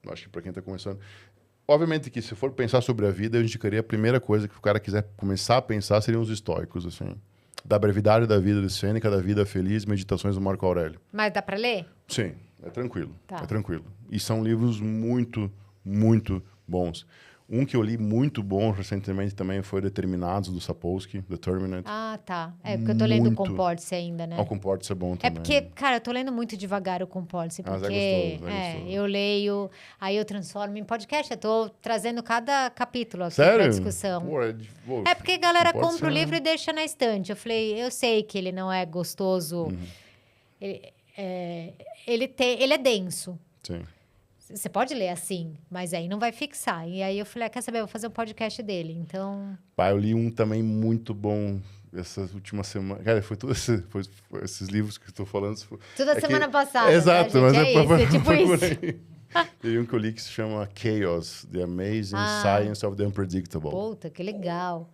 Eu acho que para quem está começando... Obviamente que se for pensar sobre a vida, eu indicaria a primeira coisa que o cara quiser começar a pensar seriam os estoicos, assim. Da brevidade da vida de Sêneca, da vida feliz, meditações do Marco Aurélio. Mas dá para ler? Sim, é tranquilo. Tá. É tranquilo. E são livros muito, muito bons. Um que eu li muito bom recentemente também foi Determinados, do Sapolsky, Determinate. Ah, tá. É porque eu tô lendo o Muito. Comporte-se ainda, né? O Comporte-se é bom É também. porque, cara, eu tô lendo muito devagar o Comporte-se, Mas é porque gostoso, é gostoso. eu leio, aí eu transformo em podcast, eu tô trazendo cada capítulo aqui Sério? pra discussão. Pô, É porque a galera Comporte-se compra o é- livro e deixa na estante. Eu falei, eu sei que ele não é gostoso, Uhum. ele é denso. Sim. Você pode ler assim, mas aí não vai fixar. E aí eu falei, quer saber, eu vou fazer um podcast dele. Então, Pá, eu li um também muito bom essas últimas semanas. Cara, foi foi esses livros que eu tô falando. toda É que- semana passada, Exato, tá, mas gente? é, Isso, é tipo por isso. aí. Tem um que eu li que se chama Chaos, The Amazing Ah. Science of the Unpredictable. Puta, que legal.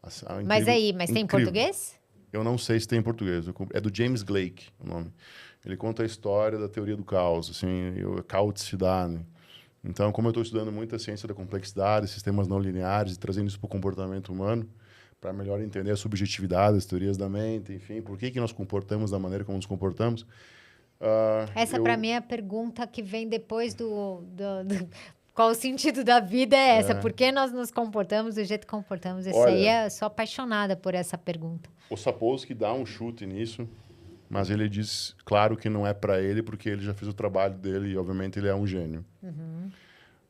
É Mas incrível- aí, mas tem em incrível. português? Eu não sei se tem em português. É do James Blake, o nome. Ele conta a história da teoria do caos, assim, a caoticidade. Então, como eu estou estudando muito a ciência da complexidade, sistemas não lineares, e trazendo isso para o comportamento humano, para melhor entender a subjetividade, as teorias da mente, enfim, por que nós comportamos da maneira como nos comportamos. Essa, pra mim, é a pergunta que vem depois qual o sentido da vida é essa? Por que nós nos comportamos do jeito que comportamos? Isso Olha, aí, eu sou apaixonada por essa pergunta. O Sapolsky dá um chute nisso, mas ele diz, claro que não é para ele, porque ele já fez o trabalho dele e, obviamente, ele é um gênio.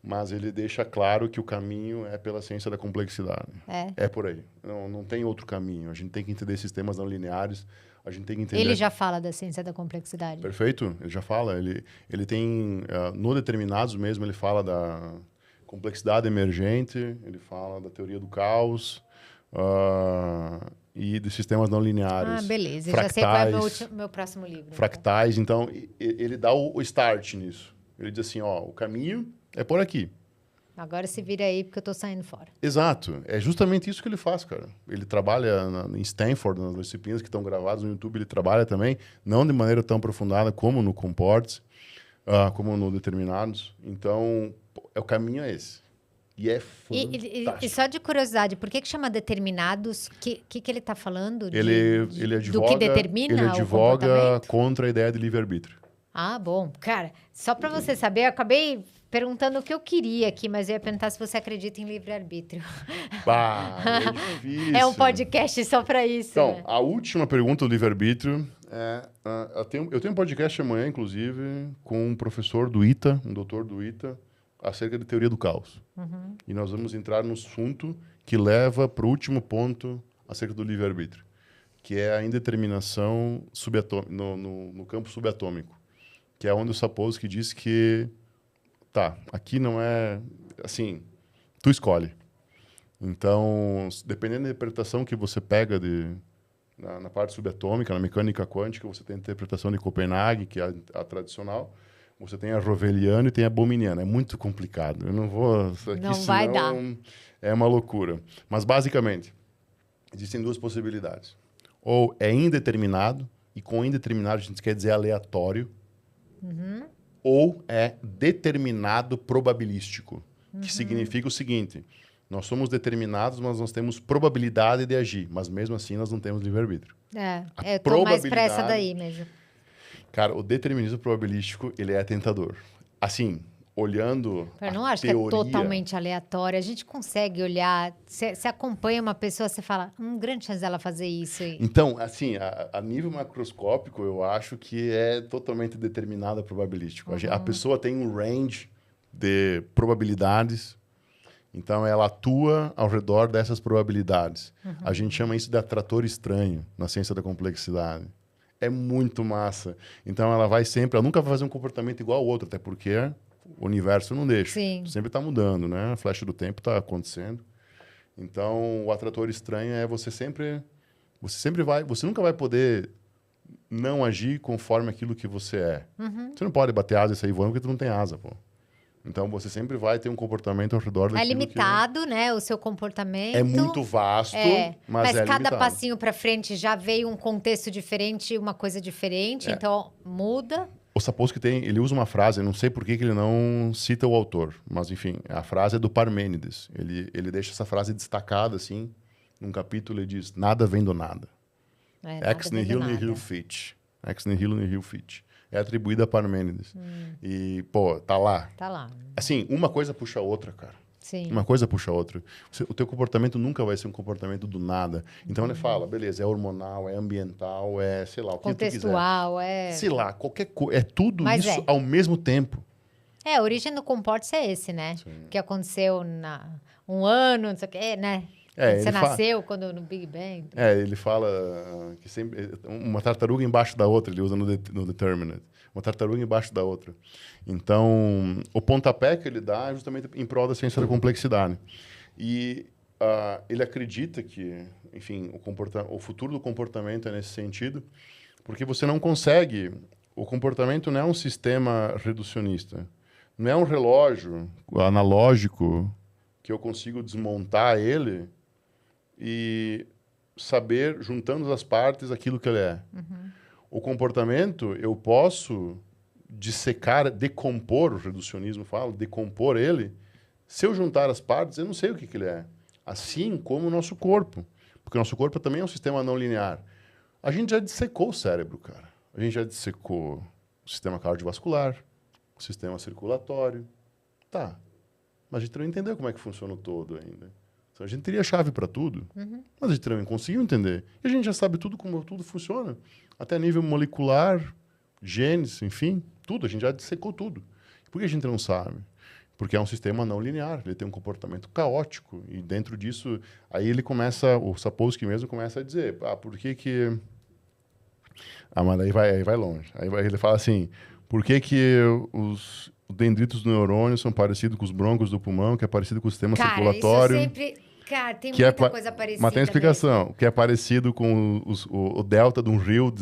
Mas ele deixa claro que o caminho é pela ciência da complexidade. É por aí. Não tem outro caminho. A gente tem que entender sistemas não lineares, a gente tem que entender... Ele já fala da ciência da complexidade. Perfeito, ele já fala. Ele tem, no Determinados mesmo, ele fala da complexidade emergente, ele fala da teoria do caos e dos sistemas não lineares. Ah, beleza. Eu fractais, já sei qual é meu próximo livro. Então. Fractais. Então, ele dá o start nisso. Ele diz assim, ó, o caminho é por aqui. Agora se vira aí, porque eu tô saindo fora. Exato. É justamente isso que ele faz, cara. Ele trabalha em Stanford, nas disciplinas que estão gravadas no YouTube, ele trabalha também, não de maneira tão aprofundada como no Comportes, como no Determinados. Então, o caminho é esse. E é fantástico. E só de curiosidade, por que chama determinados? O que ele está falando? Ele do que determina ele o advoga comportamento? contra a ideia de livre-arbítrio. Ah, bom. Cara, só para você saber, eu acabei perguntando o que eu queria aqui, mas eu ia perguntar se você acredita em livre-arbítrio. Bah, é difícil. É um podcast só para isso. Então, né? a última pergunta do livre-arbítrio é... eu tenho um podcast amanhã, inclusive, com um professor do ITA, um doutor do ITA, acerca de teoria do caos. E nós vamos entrar no assunto que leva para o último ponto acerca do livre-arbítrio, que é a indeterminação no campo subatômico, que é onde o Sapolsky diz que, aqui não é assim, tu escolhe. Então, dependendo da interpretação que você pega na parte subatômica, na mecânica quântica, você tem a interpretação de Copenhague, que é a tradicional, você tem a Roveliana e tem a Bominiana. É muito complicado. Eu não vou... Não vai dar. É uma loucura. Mas, basicamente, existem duas possibilidades. Ou é indeterminado, e com indeterminado a gente quer dizer aleatório, ou é determinado probabilístico, que significa o seguinte: nós somos determinados, mas nós temos probabilidade de agir, mas mesmo assim nós não temos livre-arbítrio. Eu tô mais pra essa daí mesmo. Cara, o determinismo probabilístico, ele é tentador. Assim, olhando Eu não a acho teoria... que é totalmente aleatório. A gente consegue olhar, você acompanha uma pessoa, você fala, grande chance dela fazer isso aí. Então, assim, a nível macroscópico, eu acho que é totalmente determinado probabilístico. A pessoa tem um range de probabilidades, então ela atua ao redor dessas probabilidades. A gente chama isso de atrator estranho na ciência da complexidade. É muito massa. Então ela nunca vai fazer um comportamento igual ao outro, até porque O universo não deixa. Sim. Sempre está mudando, né? A flecha do tempo está acontecendo. Então, o atrator estranho é você sempre vai... Você nunca vai poder não agir conforme aquilo que você é. Você não pode bater asa e sair voando porque tu não tem asa, pô. Então, você sempre vai ter um comportamento ao redor daquilo É limitado, né, o seu comportamento. É muito vasto, mas é cada limitado. passinho para frente já veio um contexto diferente, uma coisa diferente, então muda. O Sapolsky ele usa uma frase, eu não sei por que ele não cita o autor, mas enfim, a frase é do Parmênides. Ele deixa essa frase destacada, assim, num capítulo, ele diz, nada vem do nada. Ex nihilo nihil fit. Ex nihilo nihil fit. É atribuída a Parmênides. E, pô, tá lá. Tá lá. Assim, uma coisa puxa a outra, cara. Sim. Uma coisa puxa a outra. O teu comportamento nunca vai ser um comportamento do nada. Então ele fala, beleza, é hormonal, é ambiental, é, sei lá, o que tu quiser. Contextual, Sei lá, qualquer coisa. É tudo Mas isso ao mesmo tempo. A origem do comporte é esse, né? Sim. Que aconteceu um ano, não sei o quê, né? Você nasceu quando no Big Bang. Ele fala que sempre uma tartaruga embaixo da outra, ele usa no determinate. Uma tartaruga embaixo da outra. Então, o pontapé que ele dá é justamente em prol da ciência da complexidade. E ele acredita que, enfim, o futuro do comportamento é nesse sentido, porque você não consegue... O comportamento não é um sistema reducionista. Não é um relógio analógico que eu consigo desmontar ele e saber, juntando as partes, aquilo que ele é. O comportamento, eu posso dissecar, decompor, o reducionismo fala, decompor ele. Se eu juntar as partes, eu não sei o que ele é. Assim como o nosso corpo. Porque o nosso corpo também é um sistema não linear. A gente já dissecou o cérebro, cara. A gente já dissecou o sistema cardiovascular, o sistema circulatório. Tá. Mas a gente não entendeu como é que funciona o todo ainda. Então, a gente teria chave para tudo, mas a gente não conseguiu entender. E a gente já sabe tudo como tudo funciona. Até nível molecular, genes, enfim, tudo. A gente já dissecou tudo. Por que a gente não sabe? Porque é um sistema não linear. Ele tem um comportamento caótico. E dentro disso, aí ele começa, o Sapolsky mesmo começa a dizer, por que que... mas aí vai longe. Ele fala assim, por que que os dendritos do neurônio são parecidos com os brônquios do pulmão, que é parecido com o sistema circulatório? Isso sempre... Cara, tem muita coisa parecida. Mas tem explicação, mesmo. que é parecido com o delta de um rio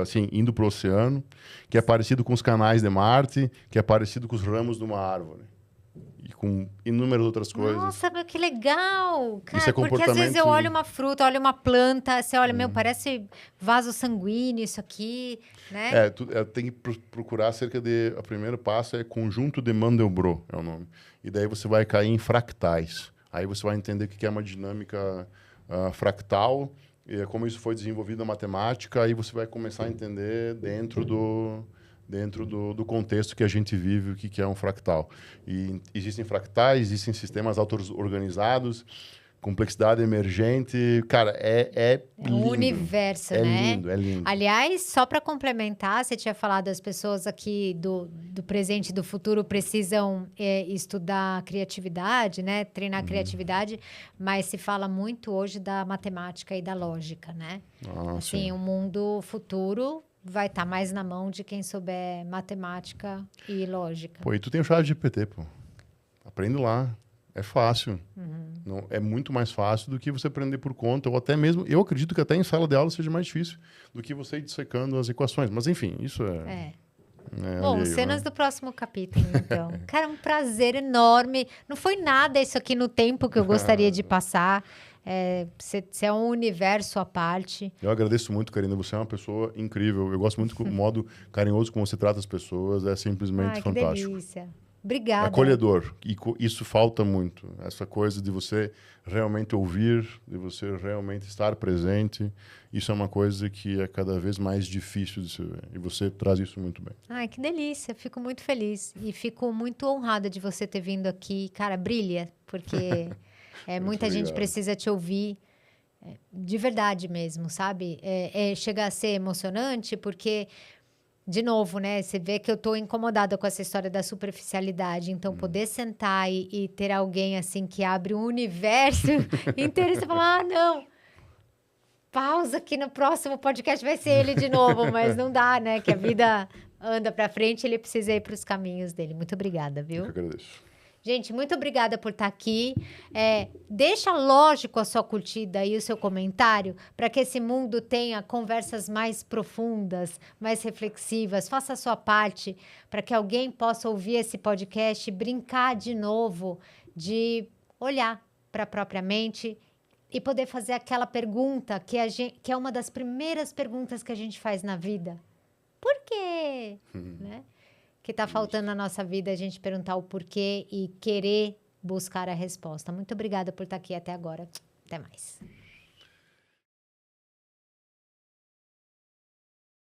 assim, indo para o oceano, que é parecido com os canais de Marte, que é parecido com os ramos de uma árvore. E com inúmeras outras coisas. Nossa, meu, que legal! Cara, Isso é porque às vezes eu olho uma fruta, olho uma planta, você olha, meu, parece vaso sanguíneo isso aqui, né? Tem que procurar cerca de... O primeiro passo é conjunto de Mandelbrot, é o nome. E daí você vai cair em fractais. Aí você vai entender o que é uma dinâmica fractal, e como isso foi desenvolvido na matemática, aí você vai começar a entender dentro do contexto que a gente vive o que é um fractal. E existem fractais, existem sistemas auto-organizados, complexidade emergente, cara, é lindo. Um universo, né? É lindo. Aliás, só para complementar, você tinha falado as pessoas aqui do presente e do futuro precisam estudar criatividade, né? Treinar criatividade, mas se fala muito hoje da matemática e da lógica, né? Assim, o mundo futuro vai estar mais na mão de quem souber matemática e lógica. Pô, e tu tem o ChatGPT, pô. Aprende lá. É fácil. Não, é muito mais fácil do que você aprender por conta, ou até mesmo, eu acredito que até em sala de aula seja mais difícil do que você ir dissecando as equações. Mas, enfim, isso Bom, alheio, cenas né? do próximo capítulo, então. Cara, um prazer enorme. Não foi nada isso aqui no tempo que eu gostaria de passar. Você é um universo à parte. Eu agradeço muito, Karina. Você é uma pessoa incrível. Eu gosto muito do modo carinhoso como você trata as pessoas. É simplesmente fantástico. Que delícia. Obrigada. É acolhedor. E isso falta muito. Essa coisa de você realmente ouvir, de você realmente estar presente. Isso é uma coisa que é cada vez mais difícil de se ver. E você traz isso muito bem. Ai, que delícia. Fico muito feliz. E fico muito honrada de você ter vindo aqui. Cara, brilha. Porque muita gente precisa te ouvir. De verdade mesmo, sabe? Chega a ser emocionante porque... De novo, né? Você vê que eu tô incomodada com essa história da superficialidade. Então, poder sentar e ter alguém, assim, que abre um universo inteiro. E você fala, não, pausa que no próximo podcast vai ser ele de novo. Mas não dá, né? Que a vida anda para frente, ele precisa ir para os caminhos dele. Muito obrigada, viu? Eu que agradeço. Gente, muito obrigada por estar aqui. Deixa, lógico, a sua curtida e o seu comentário para que esse mundo tenha conversas mais profundas, mais reflexivas. Faça a sua parte para que alguém possa ouvir esse podcast e brincar de novo, de olhar para a própria mente e poder fazer aquela pergunta que é uma das primeiras perguntas que a gente faz na vida. Por quê? Né? Que está faltando na nossa vida a gente perguntar o porquê e querer buscar a resposta. Muito obrigada por estar aqui até agora. Até mais.